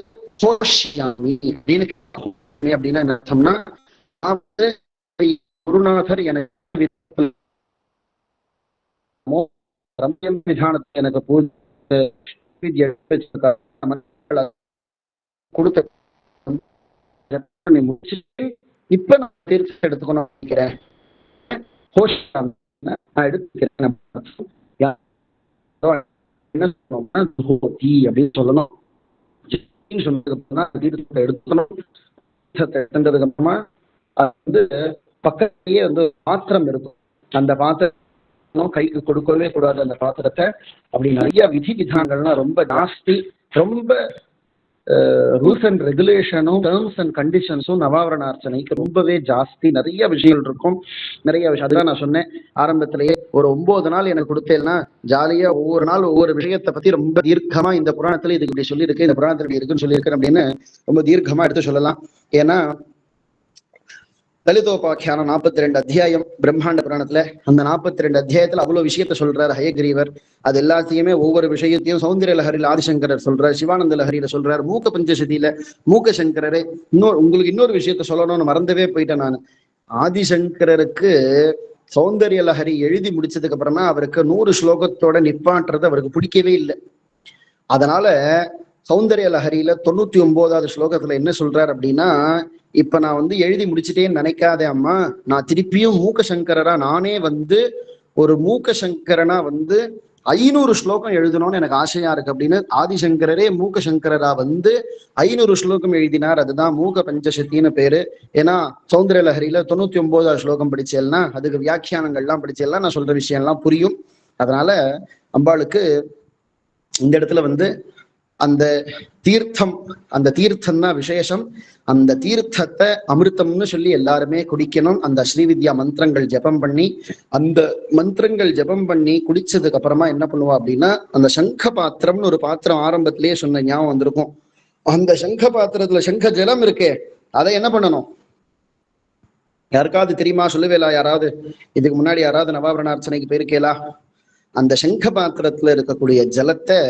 அப்படின்னு என்ன அர்த்தம்னா, குருநாதர் எனக்கு ரம்யம் விதானத்தை எனக்கு கொடுத்த முடிச்சுட்டு இப்ப நான் தீர்த்தம் எடுத்துக்கணும் நினைக்கிறேன். நான் எடுத்துக்கிறேன் அப்படின்னு சொல்லணும். தீர்த்தத்தை எடுத்துக்கணும். எடுத்ததுக்கு அப்புறமா வந்து பக்கத்திலேயே வந்து பாத்திரம் இருக்கும். அந்த பாத்திரம் கைக்கு கொடுக்கவே கூடாது. அந்த பாத்திரத்தை அப்படி நிறைய விதி விதானங்கள்லாம் ரொம்ப ஜாஸ்தி. ரொம்ப ரூல்ஸ் அண்ட் ரெகுலேஷனும் டேர்ம்ஸ் அண்ட் கண்டிஷன்ஸும் நவாவரண அர்ச்சனைக்கு ரொம்பவே ஜாஸ்தி. நிறைய விஷயங்கள் இருக்கும். நிறைய விஷயம் அதுதான் நான் சொன்னேன் ஆரம்பத்திலேயே. ஒரு 9 நாள் எனக்கு கொடுத்தேன்னா ஜாலியா ஒவ்வொரு நாள் ஒவ்வொரு விஷயத்தை பத்தி ரொம்ப தீர்க்கமா இந்த புராணத்துல இதுக்கு இப்படி சொல்லியிருக்கு, இந்த புராணத்துல இப்படி இருக்குன்னு சொல்லியிருக்கேன் அப்படின்னு ரொம்ப தீர்க்கமா எடுத்து சொல்லலாம். ஏன்னா லலிதோபாக்கியானம் 42 அத்தியாயம் பிரம்மாண்ட புராணத்துல. அந்த 42 அத்தியாயத்துல அவ்வளவு விஷயத்த சொல்றாரு ஹயக்ரீவர். அது எல்லாத்தையுமே ஒவ்வொரு விஷயத்தையும் சௌந்தரிய லஹரியில் ஆதிசங்கரர் சொல்றார், சிவானந்த லஹரியில சொல்றாரு, மூக்க பஞ்சசதியில மூக்க சங்கரரு. உங்களுக்கு இன்னொரு விஷயத்த சொல்லணும்னு மறந்தவே போயிட்டேன் நான். ஆதிசங்கரருக்கு சௌந்தரிய லஹரி எழுதி முடிச்சதுக்கு அப்புறமா அவருக்கு 100 ஸ்லோகத்தோட நிப்பாட்டுறது அவருக்கு பிடிக்கவே இல்லை. அதனால சௌந்தரிய லஹரியில 99வது ஸ்லோகத்துல என்ன சொல்றாரு அப்படின்னா, இப்ப நான் வந்து எழுதி முடிச்சுட்டேன்னு நினைக்காதே அம்மா, நான் திருப்பியும் மூக்க சங்கரரா நானே வந்து ஒரு மூக்க சங்கரனா வந்து 500 ஸ்லோகம் எழுதணும்னு எனக்கு ஆசையா இருக்கு அப்படின்னு ஆதிசங்கரரே மூக்க சங்கரரா வந்து 500 ஸ்லோகம் எழுதினார். அதுதான் மூக்க பஞ்சசத்தின்னு பேரு. ஏன்னா சௌந்தரிய லஹரியில 99வது ஸ்லோகம் படிச்சேன்னா அதுக்கு வியாக்கியானங்கள்லாம் படிச்சேன்னா நான் சொல்ற விஷயம் எல்லாம் புரியும். அதனால அம்பாளுக்கு இந்த இடத்துல வந்து அந்த தீர்த்தம், அந்த தீர்த்தம் தான் விசேஷம். அந்த தீர்த்தத்தை அமிர்தம்னு சொல்லி எல்லாருமே குடிக்கணும். அந்த ஸ்ரீவித்யா மந்திரங்கள் ஜபம் பண்ணி, அந்த மந்திரங்கள் ஜபம் பண்ணி குடிச்சதுக்கு அப்புறமா என்ன பண்ணுவா அப்படின்னா, அந்த சங்க பாத்திரம்னு ஒரு பாத்திரம் ஆரம்பத்திலேயே சொன்ன ஞாபகம் வந்திருக்கும். அந்த சங்க பாத்திரத்துல சங்க ஜலம் இருக்கே, அதை என்ன பண்ணணும் யாருக்காவது தெரியுமா? சொல்லுவேலா யாராவது? இதுக்கு முன்னாடி யாராவது நவாபரண அர்ச்சனைக்கு போயிருக்கேலா? அந்த சங்க பாத்திரத்துல இருக்கக்கூடிய ஜலத்தை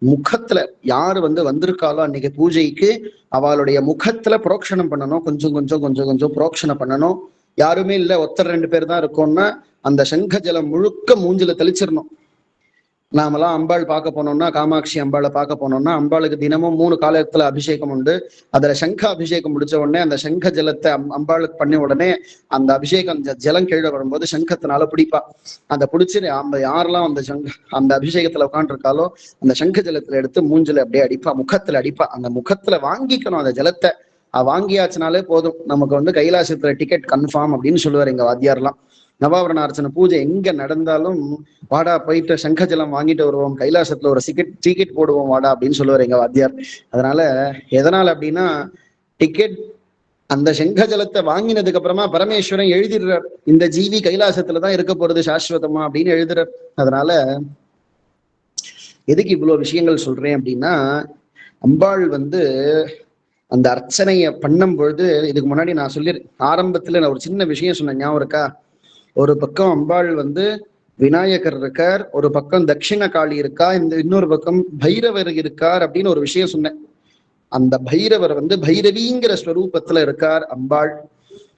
முகத்துல யாரு வந்து வந்திருக்காளோ அன்னைக்கு பூஜைக்கு அவளுடைய முகத்துல புரோக்ஷணம் பண்ணணும். கொஞ்சம் கொஞ்சம் கொஞ்சம் கொஞ்சம் புரோக்ஷணம் பண்ணணும். யாருமே இல்லை, ஒருத்தர் 2 பேர் தான் இருக்கோம்னா அந்த சங்க ஜலம் முழுக்க மூஞ்சில தெளிச்சிடணும். நாமெல்லாம் அம்பாள் பார்க்க போனோம்னா, காமாட்சி அம்பாளை பார்க்க போனோம்னா அம்பாளுக்கு தினமும் 3 காலத்துல அபிஷேகம் உண்டு. அதுல சங்க அபிஷேகம் முடிச்ச உடனே அந்த சங்க ஜலத்தை அம்பாளுக்கு பண்ண உடனே அந்த அபிஷேகம் ஜலம் கீழே வரும்போது சங்கத்தினால பிடிப்பா. அந்த பிடிச்சி அந்த யாரெல்லாம் அந்த அபிஷேகத்துல உட்காந்துருக்காலோ அந்த சங்க ஜலத்துல எடுத்து மூஞ்சில அப்படியே அடிப்பா, முகத்துல அடிப்பா. அந்த முகத்துல வாங்கிக்கணும் அந்த ஜலத்தை. வாங்கியாச்சுனாலே போதும், நமக்கு வந்து கைலாசத்துல டிக்கெட் கன்ஃபார்ம் அப்படின்னு சொல்லுவார் எங்க வாத்தியார்லாம். நவாவரண அர்ச்சனை பூஜை எங்க நடந்தாலும் வாடா போயிட்டு சங்கஜலம் வாங்கிட்டு வருவோம், கைலாசத்துல ஒரு டிக்கெட் போடுவோம் வாடா அப்படின்னு சொல்லுவார் எங்க வாத்தியார். அதனால எதனால அப்படின்னா, டிக்கெட் அந்த சங்கஜலத்தை வாங்கினதுக்கு அப்புறமா பரமேஸ்வரன் எழுதிடுறார், இந்த ஜீவி கைலாசத்துலதான் இருக்க போறது சாஸ்வதமா அப்படின்னு எழுதுறார். அதனால எதுக்கு இவ்வளவு விஷயங்கள் சொல்றேன் அப்படின்னா, அம்பாள் வந்து அந்த அர்ச்சனைய பண்ணும் பொழுது, இதுக்கு முன்னாடி நான் ஆரம்பத்துல நான் ஒரு சின்ன விஷயம் சொன்னேன், ஞாபகம் இருக்கா? ஒரு பக்கம் அம்பாள் வந்து விநாயகர் இருக்கார், ஒரு பக்கம் தட்சிண காளி இருக்கா, இன்னொரு பக்கம் பைரவர் இருக்கார் அப்படின்னு ஒரு விஷயம் சொன்னேன். அந்த பைரவர் வந்து பைரவிங்கிற ஸ்வரூபத்துல இருக்கார்.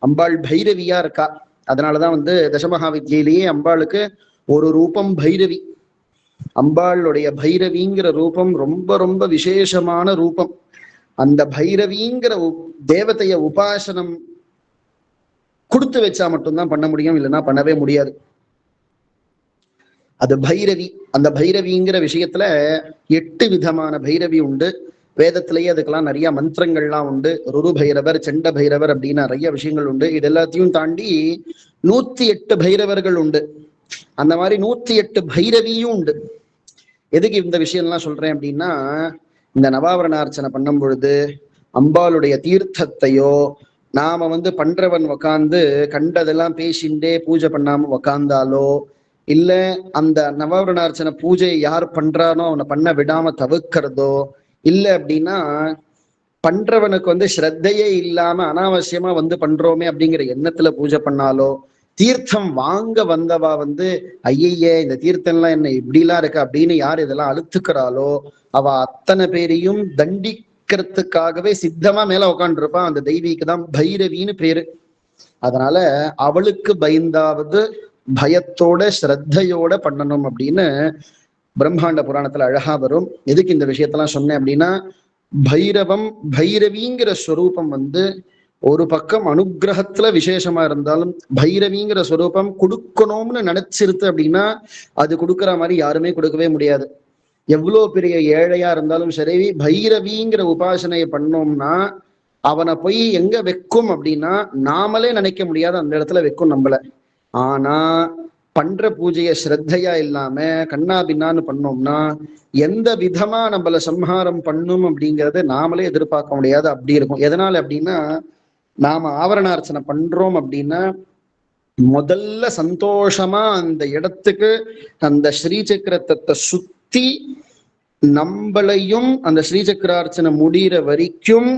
அம்பாள் பைரவியா இருக்கா. அதனாலதான் வந்து தசமகா வித்யிலேயே அம்பாளுக்கு ஒரு ரூபம் பைரவி. அம்பாளுடைய பைரவிங்கிற ரூபம் ரொம்ப ரொம்ப விசேஷமான ரூபம். அந்த பைரவிங்கிற தேவதைய உபாசனம் கொடுத்து வச்சா மட்டும்தான் பண்ண முடியும், இல்லைன்னா பண்ணவே முடியாது. அது பைரவி. அந்த பைரவிங்கிற விஷயத்துல 8 விதமான பைரவி உண்டு. வேதத்திலேயே அதுக்கெல்லாம் நிறைய மந்திரங்கள்லாம் உண்டு. ருரு பைரவர், செண்ட பைரவர் அப்படின்னு நிறைய விஷயங்கள் உண்டு. இது எல்லாத்தையும் தாண்டி 108 பைரவர்கள் உண்டு. அந்த மாதிரி 108 பைரவியும் உண்டு. எதுக்கு இந்த விஷயம்லாம் சொல்றேன் அப்படின்னா, இந்த நவாவரணார்ச்சனை பண்ணும் பொழுது அம்பாளுடைய தீர்த்தத்தையோ நாம பண்றவன் உக்காந்து கண்டதெல்லாம் பேசிண்டே பூஜை பண்ணாம உக்காந்தாலோ, இல்ல அந்த நவாவரணார்ச்சனை பூஜையை யார் பண்றானோ அவனை பண்ண விடாம தவிர்க்கிறதோ, இல்ல அப்படின்னா பண்றவனுக்கு ஸ்ரத்தையே இல்லாம அனாவசியமா பண்றோமே அப்படிங்கிற எண்ணத்துல பூஜை பண்ணாலோ, தீர்த்தம் வாங்க வந்தவா ஐயே இந்த தீர்த்தம் எல்லாம் என்ன இப்படிலாம் இருக்கு அப்படின்னு யார் இதெல்லாம் அழுத்துக்கிறாளோ அவ அத்தனை பேரையும் தண்டிக்கிறதுக்காகவே சித்தமா மேல உட்காந்துருப்பான். அந்த தெய்வீக்கு தான் பைரவின்னு பேரு. அதனால அவளுக்கு பயந்தாவது பயத்தோட ஸ்ரத்தையோட பண்ணணும் அப்படின்னு பிரம்மாண்ட புராணத்துல அழகா வரும். எதுக்கு இந்த விஷயத்தெல்லாம் சொன்னேன் அப்படின்னா, பைரவிங்கிற ஸ்வரூபம் ஒரு பக்கம் அனுகிரகத்துல விசேஷமா இருந்தாலும் பைரவிங்கிற ஸ்வரூபம் கொடுக்கணும்னு நினைச்சிருது அப்படின்னா அது கொடுக்குற மாதிரி யாருமே கொடுக்கவே முடியாது. எவ்வளவு பெரிய ஏழையா இருந்தாலும் சரி, பைரவிங்கிற உபாசனையை பண்ணோம்னா அவனை போய் எங்க வைக்கும் அப்படின்னா நாமளே நினைக்க முடியாது அந்த இடத்துல வைக்கும் நம்மள. ஆனா பண்ற பூஜைய ஸ்ரத்தையா இல்லாம கண்ணா பின்னான்னு பண்ணோம்னா எந்த விதமா நம்மள சம்ஹாரம் பண்ணும் அப்படிங்கறத நாமளே எதிர்பார்க்க முடியாது. அப்படி இருக்கும். எதனால அப்படின்னா, நாம ஆவரணார்ச்சனை பண்றோம் அப்படின்னா முதல்ல சந்தோஷமா அந்த இடத்துக்கு அந்த ஸ்ரீசக்கரத்தை சுத்தி நம்மளையும் அந்த ஸ்ரீசக்கரார்ச்சனை முடிகிற வரைக்கும்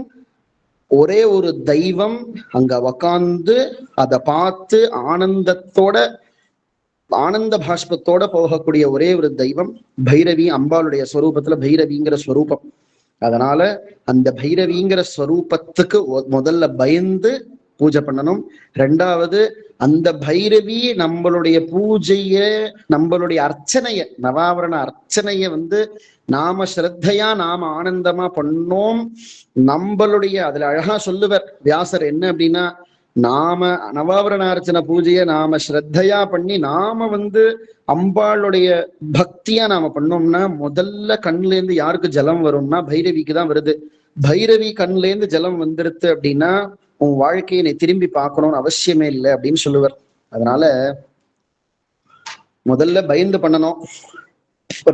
ஒரே ஒரு தெய்வம் அங்க உக்காந்து அதை பார்த்து ஆனந்த பாஷ்பத்தோட போகக்கூடிய ஒரே ஒரு தெய்வம் பைரவி. அம்பாளுடைய ஸ்வரூபத்துல பைரவிங்கிற ஸ்வரூபம். அதனால அந்த பைரவிங்கிற ஸ்வரூபத்துக்கு முதல்ல பயந்து பூஜை பண்ணணும். ரெண்டாவது, அந்த பைரவி நம்மளுடைய பூஜைய நம்மளுடைய அர்ச்சனைய நவாவரண அர்ச்சனைய நாம ஸ்ரத்தையா நாம ஆனந்தமா பண்ணோம். நம்மளுடைய அதுல அழகா சொல்லுவர் வியாசர் என்ன அப்படின்னா, நாம நவாவரண அர்ச்சனை பூஜையை நாம ஸ்ரத்தையா பண்ணி நாம அம்பாளுடைய பக்தியா நாம பண்ணோம்னா முதல்ல கண்ல இருந்து யாருக்கு ஜலம் வரும்னா பைரவிக்கு தான் வருது. பைரவி கண்ல இருந்து ஜலம் வந்துருது அப்படின்னா உன் வாழ்க்கையை நீ திரும்பி பார்க்கணும்னு அவசியமே இல்லை அப்படின்னு சொல்லுவார். அதனால முதல்ல பயந்து பண்ணணும்.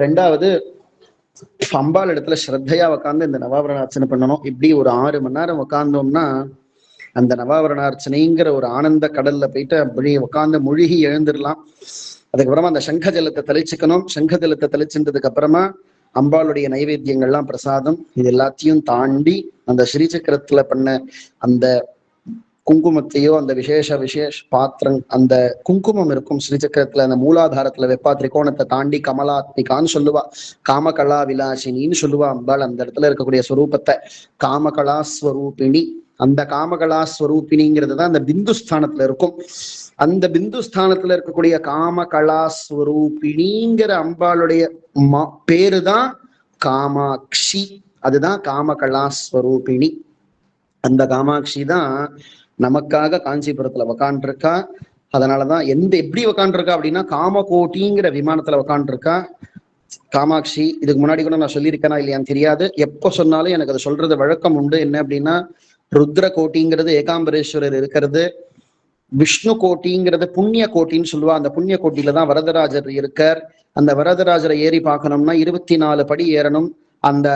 ரெண்டாவது, அம்பாள் இடத்துல ஸ்ரத்தையா உக்காந்து இந்த நவாவரணார்ச்சனை பண்ணணும். இப்படி ஒரு 6 மணி நேரம் உக்காந்தோம்னா அந்த நவாவரணார்ச்சனைங்கிற ஒரு ஆனந்த கடல்ல போயிட்டு அப்படி உட்காந்து முழுகி எழுந்துடலாம். அதுக்கப்புறமா அந்த சங்க ஜலத்தை தெளிச்சுக்கணும். சங்க ஜலத்தை தெளிச்சுன்றதுக்கு அப்புறமா அம்பாளுடைய நைவேத்தியங்கள்லாம் பிரசாதம் இது எல்லாத்தையும் தாண்டி அந்த ஸ்ரீசக்கரத்துல பண்ண அந்த குங்குமத்தையோ அந்த விசேஷ பாத்திரம் அந்த குங்குமம் இருக்கும் ஸ்ரீசக்கரத்துல அந்த மூலாதாரத்துல வெப்பா திரிகோணத்தை தாண்டி கமலாத்மிகான்னு சொல்லுவா, காமகலா விலாசினின்னு சொல்லுவா அம்பாள். அந்த இடத்துல இருக்கக்கூடிய ஸ்வரூபத்தை காமகலா ஸ்வரூபிணி, அந்த காமகலா ஸ்வரூபிணிங்கிறது தான் அந்த பிந்துஸ்தானத்துல இருக்கும். அந்த பிந்துஸ்தானத்துல இருக்கக்கூடிய காமகலா ஸ்வரூபிணிங்கிற அம்பாளுடைய பேருதான் காமாட்சி. அதுதான் காமகலா ஸ்வரூபிணி. அந்த காமாட்சி தான் நமக்காக காஞ்சிபுரத்துல உக்காண்டிருக்கா. அதனாலதான் எப்படி உக்காண்டிருக்கா அப்படின்னா காமகோட்டிங்கிற விமானத்துல உக்காண்டிருக்கா காமாட்சி. இதுக்கு முன்னாடி கூட நான் சொல்லியிருக்கேனா இல்லையான்னு தெரியாது. எப்போ சொன்னாலும் எனக்கு அதை சொல்றது வழக்கம் உண்டு. என்ன அப்படின்னா, ருத்ர கோட்டிங்கிறது ஏகாம்பரேஸ்வரர் இருக்கிறது, விஷ்ணு கோட்டிங்கிறது புண்ணிய கோட்டின்னு சொல்லுவா. அந்த புண்ணிய கோட்டியில தான் வரதராஜர் இருக்கார். அந்த வரதராஜரை ஏறி பார்க்கணும்னா 24 படி ஏறணும். அந்த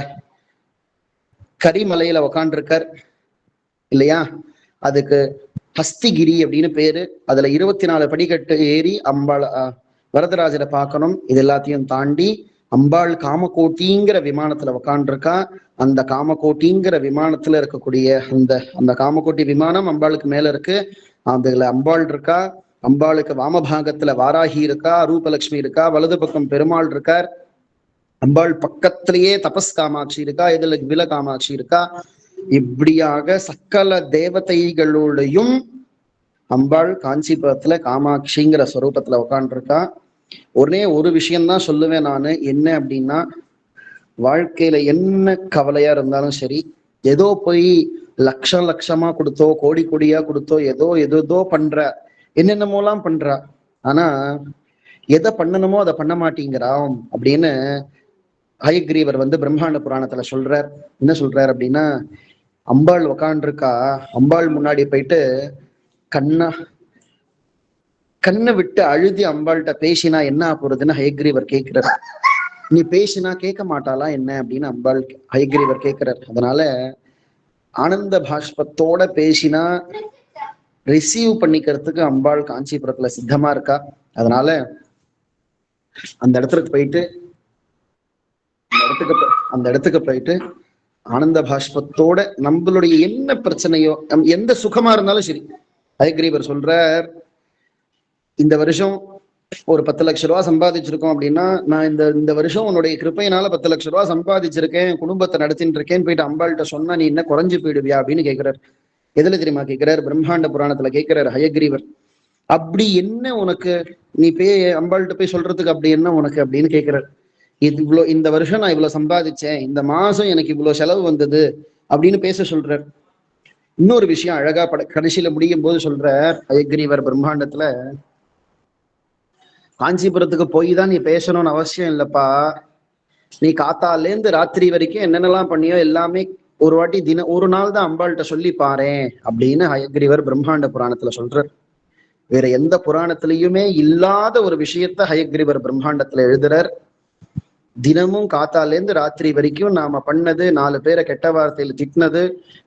கரிமலையில உக்காண்டிருக்கார் இல்லையா, அதுக்கு ஹஸ்திகிரி அப்படின்னு பேரு. அதுல 24 படிக்கட்டு ஏறி அம்பாள் வரதராஜரை பார்க்கணும். இது எல்லாத்தையும் தாண்டி அம்பாள் காமகோட்டிங்கிற விமானத்துல உக்காண்டிருக்கா. அந்த காமகோட்டிங்கிற விமானத்துல இருக்கக்கூடிய அந்த காமகோட்டி விமானம் அம்பாளுக்கு மேல இருக்கு. அதுல அம்பாள் இருக்கா. அம்பாளுக்கு வாமபாகத்துல வாராகி இருக்கா, ரூபலட்சுமி இருக்கா, வலது பக்கம் பெருமாள் இருக்கார். அம்பாள் பக்கத்திலேயே தபஸ் காமாட்சி இருக்கா, இதுல வில காமாட்சி இருக்கா. இப்படியாக சகல தேவதைகளோடையும் அம்பாள் காஞ்சிபுரத்துல காமாட்சிங்கிற ஸ்வரூபத்துல உட்காந்துருக்கா. ஒரே ஒரு விஷயம்தான் சொல்லுவேன் நானு, என்ன அப்படின்னா, வாழ்க்கையில என்ன கவலையா இருந்தாலும் சரி, ஏதோ போய் லட்சம் லட்சமா கொடுத்தோ கோடி கோடியா கொடுத்தோ ஏதோ பண்ற, என்னென்னமோலாம் பண்றா. ஆனா எதை பண்ணணுமோ அதை பண்ண மாட்டேங்கிறான் அப்படின்னு ஹயக்ரீவர் பிரம்மாண்ட புராணத்துல சொல்றார். என்ன சொல்றார் அப்படின்னா, அம்பாள் உக்காண்டிருக்கா, அம்பாள் முன்னாடி போயிட்டு கண்ணை விட்டு அழுதி அம்பாள்கிட்ட பேசினா என்ன போறதுன்னு ஹயக்ரீவர் கேட்கிறார். நீ பேசினா கேட்க மாட்டாளா என்ன அப்படின்னு அம்பாள் ஹயக்ரீவர் கேட்கிறார். அதனால ஆனந்த பாஷ்பத்தோட பேசினா ரிசீவ் பண்ணிக்கிறதுக்கு அம்பாள் காஞ்சிபுரத்துல சித்தமா இருக்கா. அதனால அந்த இடத்துக்கு போயிட்டு ஆனந்த பாஷ்பத்தோட நம்மளுடைய என்ன பிரச்சனையோ, எந்த சுகமா இருந்தாலும் சரி, ஹயக்ரீவர் சொல்றார், இந்த வருஷம் ஒரு 10 லட்சம் ரூபாய் சம்பாதிச்சிருக்கோம் அப்படின்னா, நான் இந்த வருஷம் உன்னுடைய கிருப்பையினால 10 லட்சம் ரூபாய் சம்பாதிச்சிருக்கேன், குடும்பத்தை நடத்திட்டு இருக்கேன்னு போயிட்டு அம்பாள்கிட்ட சொன்னா நீ என்ன குறைஞ்சு போயிடுவியா அப்படின்னு கேட்கிறார். எதுல தெரியுமா கேட்கிறார்? பிரம்மாண்ட புராணத்துல கேட்கிறார் ஹயக்ரீவர். அப்படி என்ன உனக்கு, நீ அம்பாள்கிட்ட போய் சொல்றதுக்கு அப்படி என்ன உனக்கு அப்படின்னு கேட்கிறார். இந்த வருஷம் நான் இவ்வளவு சம்பாதிச்சேன், இந்த மாசம் எனக்கு இவ்வளவு செலவு வந்தது அப்படின்னு பேச சொல்றார். இன்னொரு விஷயம் அழகா கடைசியில முடியும் போது சொல்றார் ஹயக்ரீவர் பிரம்மாண்டத்துல, காஞ்சிபுரத்துக்கு போய் தான் நீ பேசணும்னு அவசியம் இல்லப்பா, நீ காத்தாலேருந்து ராத்திரி வரைக்கும் என்னென்னலாம் பண்ணியோ எல்லாமே ஒரு வாட்டி ஒரு நாள் தான் அம்பாள்கிட்ட சொல்லி பாறேன் அப்படின்னு ஹயக்ரீவர் பிரம்மாண்ட புராணத்துல சொல்றார். வேற எந்த புராணத்திலையுமே இல்லாத ஒரு விஷயத்த ஹயக்ரீவர் பிரம்மாண்டத்துல எழுதுறார். தினமும் காத்தாலேருந்து ராத்திரி வரைக்கும் நாம பண்ணது, 4 பேரை கெட்ட வார்த்தையில திட்டினது,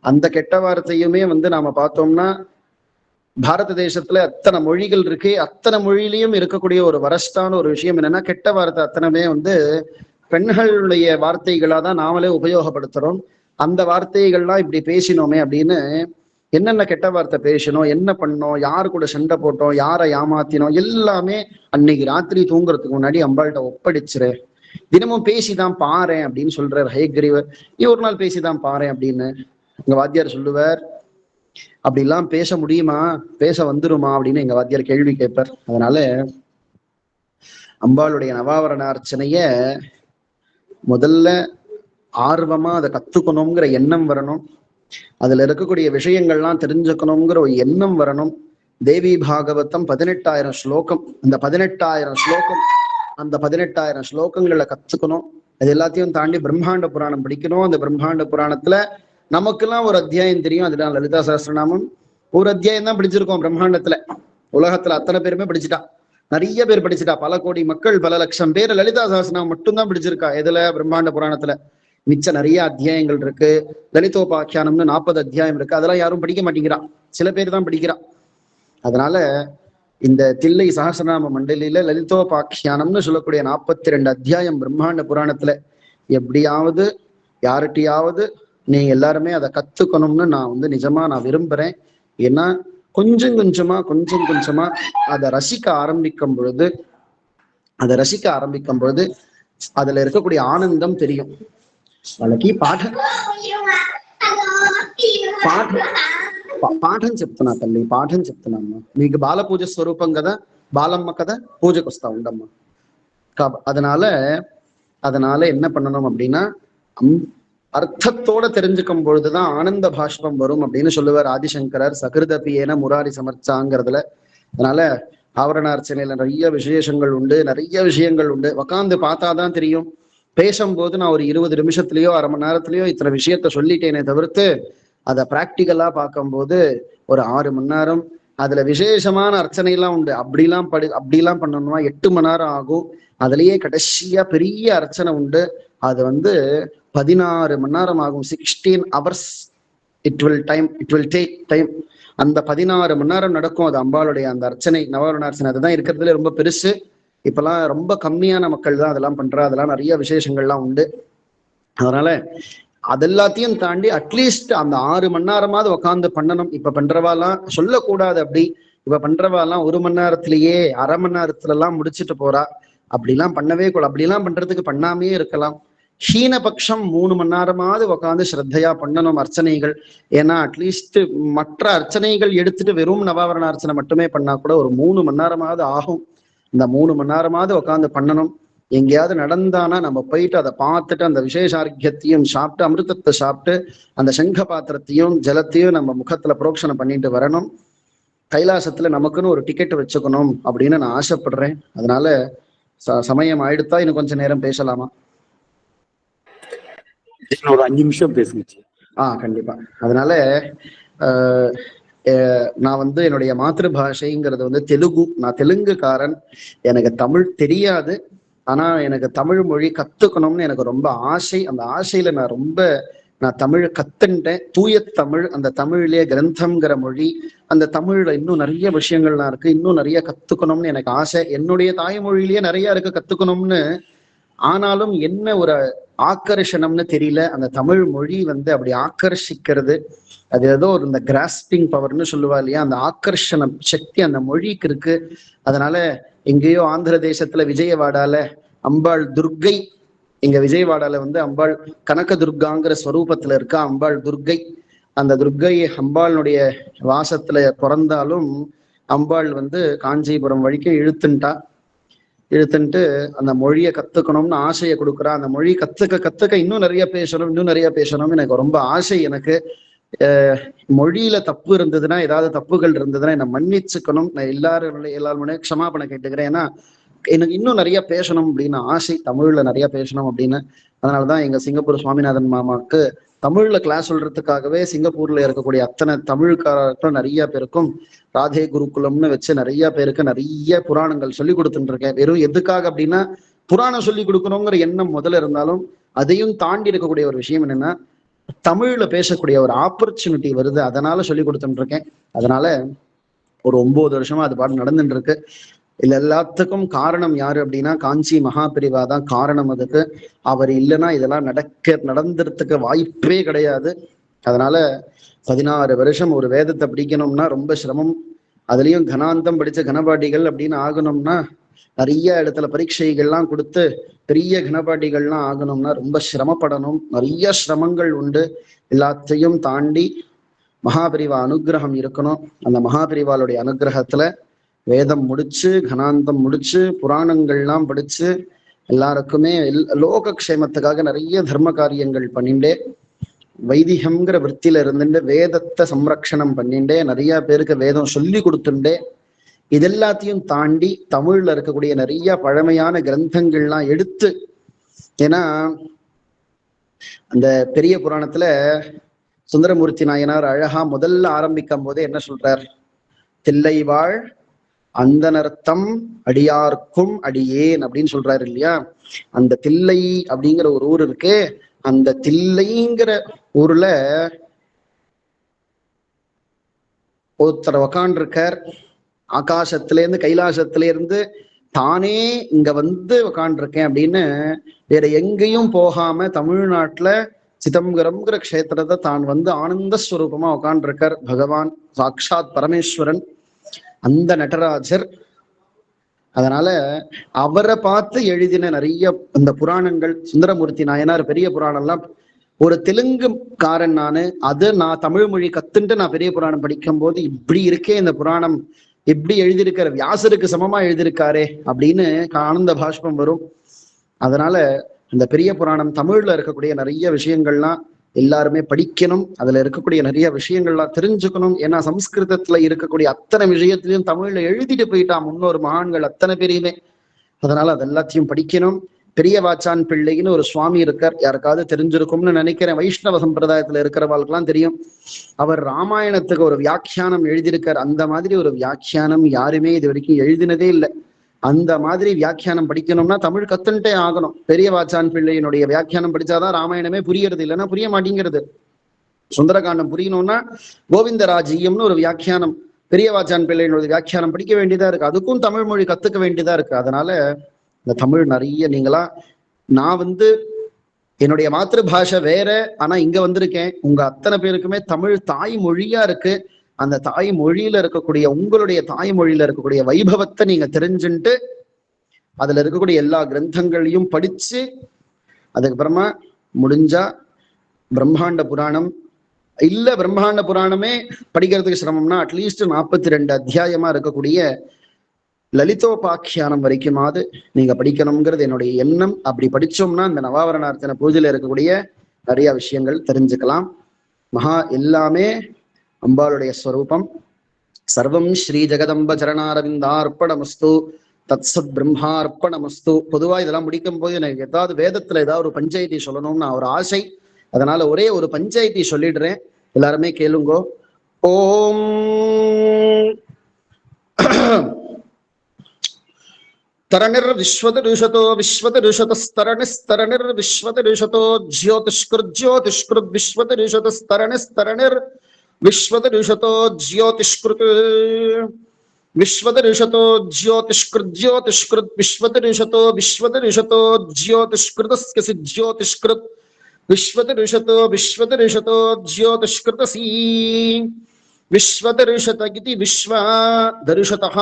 அந்த கெட்ட வார்த்தையுமே நாம பார்த்தோம்னா பாரத தேசத்துல அத்தனை மொழிகள் இருக்கு, அத்தனை மொழியிலையும் இருக்கக்கூடிய ஒரு வரஸ்டான ஒரு விஷயம் என்னன்னா, கெட்ட வார்த்தை அத்தனைமே பெண்களுடைய வார்த்தைகளா தான் நாமளே உபயோகப்படுத்துறோம். அந்த வார்த்தைகள்லாம் இப்படி பேசினோமே அப்படின்னு என்னென்ன கெட்ட வார்த்தை பேசணும், என்ன பண்ணோம், யாரு கூட சண்டை போட்டோம், யாரை ஏமாத்தினோம், எல்லாமே அன்னைக்கு ராத்திரி தூங்குறதுக்கு முன்னாடி அம்பாள்கிட்ட ஒப்படைச்சிரு, தினமும் பேசிதான் பாறேன் அப்படின்னு சொல்றார் ஹயக்ரீவர். நீ ஒரு நாள் பேசிதான் பாறேன் அப்படின்னு எங்க வாத்தியார் சொல்லுவார். அப்படிலாம் பேச முடியுமா, பேச வந்துருமா அப்படின்னு எங்க வாத்தியார் கேள்வி கேட்பார். அதனால அம்பாளுடைய நவாவரண அர்ச்சனைய முதல்ல ஆர்வமா அதை கத்துக்கணுங்கிற எண்ணம் வரணும், அதுல இருக்கக்கூடிய விஷயங்கள்லாம் தெரிஞ்சுக்கணுங்கிற ஒரு எண்ணம் வரணும். தேவி பாகவதம் 18,000 ஸ்லோகம், அந்த 18,000 ஸ்லோகங்களை கத்துக்கணும். அது எல்லாத்தையும் தாண்டி பிரம்மாண்ட புராணம் படிக்கணும். அந்த பிரம்மாண்ட புராணத்துல நமக்கெல்லாம் ஒரு அத்தியாயம் தெரியும், அதுதான் லலிதா சஹஸ்ரநாமம். ஒரு அத்தியாயம் தான் படிச்சிருக்கோம் பிரம்மாண்டத்துல. உலகத்துல அத்தனை பேருமே படிச்சுட்டா, நிறைய பேர் படிச்சுட்டா, பல கோடி மக்கள், பல லட்சம் பேர் லலிதா சஹஸ்ரநாமம் மட்டும்தான் படிச்சிருக்கா. எதுல? பிரம்மாண்ட புராணத்துல. மிச்ச நிறைய அத்தியாயங்கள் இருக்கு. லலிதோபாக்கியானம்னு 40 அத்தியாயம் இருக்கு, அதெல்லாம் யாரும் படிக்க மாட்டேங்கிறா, சில பேர் தான் படிக்கிறா. அதனால இந்த தில்லை சஹஸ்ரநாம மண்டலியில லலிதோபாக்கியானம்னு சொல்லக்கூடிய 42 அத்தியாயம் பிரம்மாண்ட புராணத்துல எப்படியாவது யார்கிட்டையாவது நீங்க எல்லாருமே அதை கத்துக்கணும்னு நான் நிஜமா நான் விரும்புறேன். ஏன்னா கொஞ்சம் கொஞ்சமா அதை ரசிக்க ஆரம்பிக்கும் பொழுது அதுல இருக்கக்கூடிய ஆனந்தம் தெரியும். వాళ్ళకి పాఠం చెప్తున్నా తల్లి, పాఠం చెప్తున్నామ్మా. మీకు బాల పూజ స్వరూపం కదా, బాలమ్మ కదా, పూజకు వస్తా ఉండమ్మా. அதனால என்ன பண்ணணும் அப்படின்னா, அர்த்தத்தோட தெரிஞ்சுக்கும் பொழுதுதான் ஆனந்த பாஷ்பம் வரும் அப்படின்னு சொல்லுவார் ஆதிசங்கரர் சகிருதபியேன முராரி சமர்ச்சாங்கிறதுல. அதனால ஆவரண அர்ச்சனையில நிறைய விசேஷங்கள் உண்டு, நிறைய விஷயங்கள் உண்டு. உக்காந்து பார்த்தாதான் தெரியும். பேசும்போது நான் ஒரு 20 நிமிஷத்துலயோ அரை மணி நேரத்திலயோ இத்தனை விஷயத்த சொல்லிட்டேனே தவிர்த்து, அதை பிராக்டிக்கலா பார்க்கும்போது ஒரு 6 மணி நேரம், அதுல விசேஷமான அர்ச்சனை எல்லாம் உண்டு. அப்படிலாம் பண்ணணும்னா 8 மணி நேரம் ஆகும். அதுலயே கடைசியா பெரிய அர்ச்சனை உண்டு, அது 16 மணி நேரம் ஆகும். 16 hours it will take time. அந்த 16 மணி நேரம் நடக்கும் அது அம்பாளுடைய அந்த அர்ச்சனை, நவரண அர்ச்சனை. அதுதான் இருக்கிறதுல ரொம்ப பெருசு. இப்பெல்லாம் ரொம்ப கம்மியான மக்கள் தான் அதெல்லாம் பண்றா. அதெல்லாம் நிறைய விசேஷங்கள்லாம் உண்டு. அதனால அதெல்லாத்தையும் தாண்டி அட்லீஸ்ட் அந்த 6 மணி நேரமாவது உட்காந்து பண்ணணும். இப்ப பண்றவாலாம் சொல்லக்கூடாது அப்படி, இப்ப பண்றவாலாம் 1 மணி நேரத்திலேயே அரை மணி நேரத்துல எல்லாம் முடிச்சுட்டு போறா. அப்படிலாம் பண்ணவே கூட, அப்படிலாம் பண்றதுக்கு பண்ணாமே இருக்கலாம். ஹீனபக்ஷம் 3 மணி நேரமாவது உட்காந்து ஸ்ரத்தையா பண்ணணும் அர்ச்சனைகள். ஏன்னா அட்லீஸ்ட் மற்ற அர்ச்சனைகள் எடுத்துட்டு வெறும் நவாவரண அர்ச்சனை மட்டுமே பண்ணா கூட ஒரு 3 மணி நேரமாவது ஆகும். இந்த 3 மணி நேரமாவது உட்காந்து பண்ணணும். எங்கேயாவது நடந்தானா நம்ம போயிட்டு அதை பார்த்துட்டு அந்த விசேஷார்க்கியத்தையும் சாப்பிட்டு அமிர்தத்தை சாப்பிட்டு அந்த சங்க பாத்திரத்தையும் ஜலத்தையும் நம்ம முகத்துல புரோக்ஷனம் பண்ணிட்டு வரணும். கைலாசத்துல நமக்குன்னு ஒரு டிக்கெட் வச்சுக்கணும் அப்படின்னு நான் ஆசைப்படுறேன். அதனால சமயம் ஆயிடுத்தா இன்னும் கொஞ்சம் நேரம் பேசலாமா? ஒரு 5 நிமிஷம் பேசுங்க. கண்டிப்பா. அதனால நான் என்னுடைய மாத்திரு பாஷைங்கிறது தெலுங்கு. நான் தெலுங்குக்காரன். எனக்கு தமிழ் தெரியாது. ஆனா எனக்கு தமிழ் மொழி கத்துக்கணும்னு எனக்கு ரொம்ப ஆசை. அந்த ஆசையில நான் தமிழ் கத்துட்டேன். தூய தமிழ், அந்த தமிழ்லயே கிரந்தம்ங்கிற மொழி, அந்த தமிழ்ல இன்னும் நிறைய விஷயங்கள்லாம் இருக்கு. இன்னும் நிறைய கத்துக்கணும்னு எனக்கு ஆசை. என்னுடைய தாய்மொழியிலேயே நிறைய இருக்கு கத்துக்கணும்னு. ஆனாலும் என்ன ஒரு ஆக்கர்ஷணம்னு தெரியல. அந்த தமிழ் மொழி அப்படி ஆக்கர்ஷிக்கிறது. அது ஏதோ இந்த கிராஸ்பிங் பவர்னு சொல்லுவா இல்லையா, அந்த ஆக்கர்ஷண சக்தி அந்த மொழிக்கு இருக்கு. அதனால எங்கேயோ ஆந்திர தேசத்துல விஜயவாடால அம்பாள் துர்கை, இங்க விஜயவாடால அம்பாள் கனக துர்காங்கிற ஸ்வரூபத்துல இருக்கா அம்பாள் துர்கை. அந்த துர்கை அம்பாளுடைய வாசத்துல பிறந்தாலும் அம்பாள் காஞ்சிபுரம் வழிக்கு இழுத்துன்ட்டு அந்த மொழியை கத்துக்கணும்னு ஆசையை கொடுக்குறா. அந்த மொழி கத்துக்க இன்னும் நிறைய பேசணும்னு எனக்கு ரொம்ப ஆசை. எனக்கு மொழியில தப்பு இருந்ததுன்னா, ஏதாவது தப்புகள் இருந்ததுன்னா என்னை மன்னிச்சுக்கணும். நான் எல்லாருமே க்ஷமாபணம் கேட்டுக்கிறேன். ஏன்னா எனக்கு இன்னும் நிறைய பேசணும் அப்படின்னு ஆசை, தமிழ்ல நிறைய பேசணும் அப்படின்னு. அதனாலதான் எங்க சிங்கப்பூர் சுவாமிநாதன் மாமாவுக்கு தமிழ்ல கிளாஸ் சொல்றதுக்காகவே சிங்கப்பூர்ல இருக்கக்கூடிய அத்தனை தமிழ்காரர்களும் நிறைய பேருக்கும் ராதே குருகுலம்னு வச்சு நிறைய பேருக்கு நிறைய புராணங்கள் சொல்லி கொடுத்துட்டு இருக்கேன். வெறும் எதுக்காக அப்படின்னா, புராணம் சொல்லி கொடுக்கணுங்கிற எண்ணம் முதல்ல இருந்தாலும் அதையும் தாண்டி இருக்கக்கூடிய ஒரு விஷயம் என்னன்னா, தமிழ்ல பேசக்கூடிய ஒரு ஆப்பர்ச்சுனிட்டி வருது. அதனால சொல்லி கொடுத்துட்டு இருக்கேன். அதனால ஒரு 9 வருஷமா அது பாட்டு நடந்துட்டு இருக்கு. இல்ல எல்லாத்துக்கும் காரணம் யாரு அப்படின்னா காஞ்சி மகாபிரிவா தான் காரணம். அதுக்கு அவர் இல்லைன்னா இதெல்லாம் நடந்துறதுக்கு வாய்ப்பே கிடையாது. அதனால 16 வருஷம் ஒரு வேதத்தை படிக்கணும்னா ரொம்ப சிரமம். அதுலயும் கனாந்தம் படிச்ச கனபாடிகள் அப்படின்னு ஆகணும்னா, நிறைய இடத்துல பரீட்சைகள்லாம் கொடுத்து பெரிய கனபாடிகள்லாம் ஆகணும்னா ரொம்ப சிரமப்படணும். நிறைய சிரமங்கள் உண்டு. எல்லாத்தையும் தாண்டி மகாபிரிவா அனுகிரகம் இருக்கணும். அந்த மகாபிரிவாளுடைய அனுகிரகத்துல வேதம் முடிச்சு, கனாந்தம் முடிச்சு, புராணங்கள்லாம் படிச்சு, எல்லாருக்குமே லோக க்ஷேமத்துக்காக நிறைய தர்ம காரியங்கள் பண்ணிண்டே, வைதிகம்ங்கிற விற்த்தியில இருந்துட்டு வேதத்தை சம்ரக்ஷணம் பண்ணிண்டே, நிறைய பேருக்கு வேதம் சொல்லி கொடுத்துட்டே, இதெல்லாத்தையும் தாண்டி தமிழ்ல இருக்கக்கூடிய நிறைய பழமையான கிரந்தங்கள்லாம் எடுத்து, ஏன்னா அந்த பெரிய புராணத்துல சுந்தரமூர்த்தி நாயனார் அழகா முதல்ல ஆரம்பிக்கும் போதே என்ன சொல்றார்? தில்லைவாழ் அந்தனர்த்தம் அடியார்க்கும் அடியேன் அப்படின்னு சொல்றாரு இல்லையா. அந்த தில்லை அப்படிங்கிற ஒரு ஊர் இருக்கு. அந்த தில்லைங்கிற ஊர்ல ஒருத்தர் உக்காண்டிருக்கார். ஆகாசத்திலேருந்து கைலாசத்திலேருந்து தானே இங்க உக்காண்டிருக்கேன் அப்படின்னு வேற எங்கேயும் போகாம தமிழ்நாட்டுல சிதம்பரம்ங்கிற க்ஷேத்திரத்தை தான் ஆனந்த ஸ்வரூபமா உக்காண்டிருக்கார் பகவான் சாக்ஷாத் பரமேஸ்வரன், அந்த நடராஜர். அதனால அவரை பார்த்து எழுதின நிறைய இந்த புராணங்கள், சுந்தரமூர்த்தி நாயனார் பெரிய புராணம்லாம், ஒரு தெலுங்குக்காரன் நான் தமிழ் மொழி கத்துட்டு நான் பெரிய புராணம் படிக்கும் போது இப்படி இருக்கே இந்த புராணம், இப்படி எழுதியிருக்கிற வியாசருக்கு சமமா எழுதியிருக்காரே அப்படின்னு ஆனந்த பாஷ்பம் வரும். அதனால இந்த பெரிய புராணம் தமிழ்ல இருக்கக்கூடிய நிறைய விஷயங்கள்லாம் எல்லாருமே படிக்கணும். அதுல இருக்கக்கூடிய நிறைய விஷயங்கள்லாம் தெரிஞ்சுக்கணும். ஏன்னா சம்ஸ்கிருதத்துல இருக்கக்கூடிய அத்தனை விஷயத்திலையும் தமிழ்ல எழுதிட்டு போயிட்டா முன்னோர் மகான்கள் அத்தனை பேரையுமே. அதனால அது எல்லாத்தையும் படிக்கணும். பெரிய வாச்சான் பிள்ளைன்னு ஒரு சுவாமி இருக்கார், யாருக்காவது தெரிஞ்சிருக்கும்னு நினைக்கிறேன். வைஷ்ணவ சம்பிரதாயத்துல இருக்கிறவாளுக்கெல்லாம் தெரியும். அவர் ராமாயணத்துக்கு ஒரு வியாக்கியானம் எழுதியிருக்கார். அந்த மாதிரி ஒரு வியாக்கியானம் யாருமே இது வரைக்கும் எழுதினதே இல்லை. அந்த மாதிரி வியாக்கியானம் படிக்கணும்னா தமிழ் கத்துன்ட்டே ஆகணும். பெரிய வாச்சான் பிள்ளையினுடைய வியாக்கியானம் படிச்சாதான் ராமாயணமே புரியறது, இல்லைன்னா புரிய மாட்டேங்கிறது. சுந்தரகாண்டம் புரியணும்னா கோவிந்தராஜ்யம்னு ஒரு வியாக்கியானம், பெரிய வாச்சான் பிள்ளையினுடைய வியாக்கியானம் படிக்க வேண்டியதா இருக்கு. அதுக்கும் தமிழ் மொழி கத்துக்க வேண்டியதா இருக்கு. அதனால இந்த தமிழ் நிறைய நான் என்னுடைய மாத்திரு பாஷை வேற, ஆனா இங்க வந்திருக்கேன். உங்க அத்தனை பேருக்குமே தமிழ் தாய் மொழியா இருக்கு. அந்த தாய் மொழியில இருக்கக்கூடிய உங்களுடைய தாய்மொழியில இருக்கக்கூடிய வைபவத்தை நீங்க தெரிஞ்சுட்டு அதுல இருக்கக்கூடிய எல்லா கிரந்தங்களையும் படிச்சு, அதுக்கப்புறமா முடிஞ்சா பிரம்மாண்ட புராணம், இல்ல பிரம்மாண்ட புராணமே படிக்கிறதுக்கு சிரமம்னா அட்லீஸ்ட் 42 அத்தியாயமா இருக்கக்கூடிய லலிதோபாக்கியானம் வரைக்குமாவது நீங்க படிக்கணுங்கிறது என்னுடைய எண்ணம். அப்படி படிச்சோம்னா இந்த நவாவரணார்த்தன பூஜையில இருக்கக்கூடிய நிறைய விஷயங்கள் தெரிஞ்சுக்கலாம். எல்லாமே அம்பாளுடைய ஸ்வரூபம். சர்வம் ஸ்ரீ ஜெகதம்ப சரணாரவிந்தார்ப்பணமஸ்து தத்சத் பிரம்மார்ப்பணமஸ்து. பொதுவா இதெல்லாம் முடிக்கும் போது எனக்கு ஏதாவது வேதத்துல ஏதாவது ஒரு பஞ்சாயத்தி சொல்லணும்னு ஒரு ஆசை. அதனால ஒரே ஒரு பஞ்சாயத்தி சொல்லிடுறேன், எல்லாருமே கேளுங்கோ. ஓம் தரணிர் விஸ்வதருஷதோ விஸ்வதருஷதஸ்தரணிஸ்தரணிர் விஸ்வதருஷதோ ஜ்யோதிஷ்கிருத் விஸ்வதருஷதஸ்தரணிஸ்தரணிர் விஸ்வதருஷதோ ஜ்யோதிஷ்கிருத் விஸ்வதருஷதோ ஜ்யோதிஷ்கிருத் விஸ்வதருஷதோ ஜ்யோதிஷ்கிருதஸ்ய ஜ்யோதிஷ்கிருத் விஸ்வதருஷதோ ஜ்யோதிஷ்கிருதசி விஸ்வதருஷத இதி விஸ்வதருஷதஹ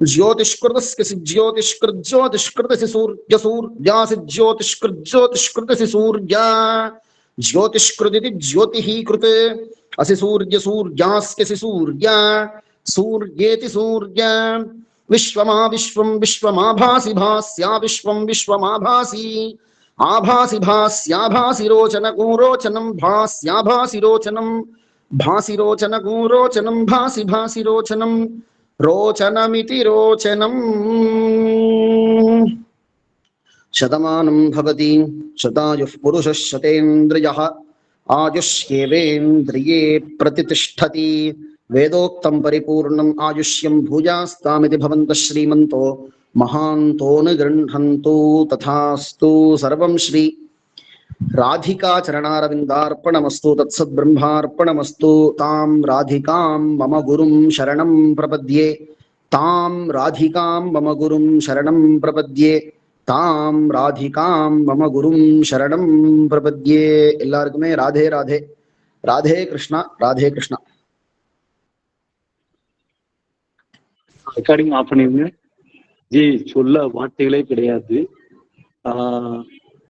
ज्योतिष्कृतस्य ज्योतिष्कृतस्य सूर्यासि ज्योतिष्कृतस्य सूर्या ज्योतिष्कृतिति ज्योतिः कृते असि सूर्यास्यसि सूर्या सूर्येति सूर्या विश्वमाभासि भास्या विश्वमाभासि आभासि भास्याभासि रोचनगुरोचनं भास्याभासि रोचनं भासि रोचनगुरोचनं भासि भासि रोचनं रोचनमिति रोचनम् शतमानं भवति शतायुः पुरुषः शतेन्द्रियः आयुष्येवेन्द्रिये प्रतितिष्ठति वेदोक्तं परिपूर्णम् आयुष्यं भूयास्तामिति भवन्तः श्रीमन्तो महान्तो न गृह्णन्तु तथास्तु। सर्वं श्री राधिका चरणारविन्दार्पणमस्तु तत्सत् ब्रह्मार्पणमस्तु। तां राधिकां मम गुरुं शरणं प्रपद्ये तां राधिकां मम गुरुं शरणं प्रपद्ये तां राधिकां मम गुरुं शरणं प्रपद्ये। எல்லாருக்குமே ராதே ராதே. ராதே கிருஷ்ணா ராதே கிருஷ்ணா. ரெக்கார்டிங் ஆஃப் பண்ணிருங்க ஜி. சொல்ல வார்த்தைகளே கிடையாது.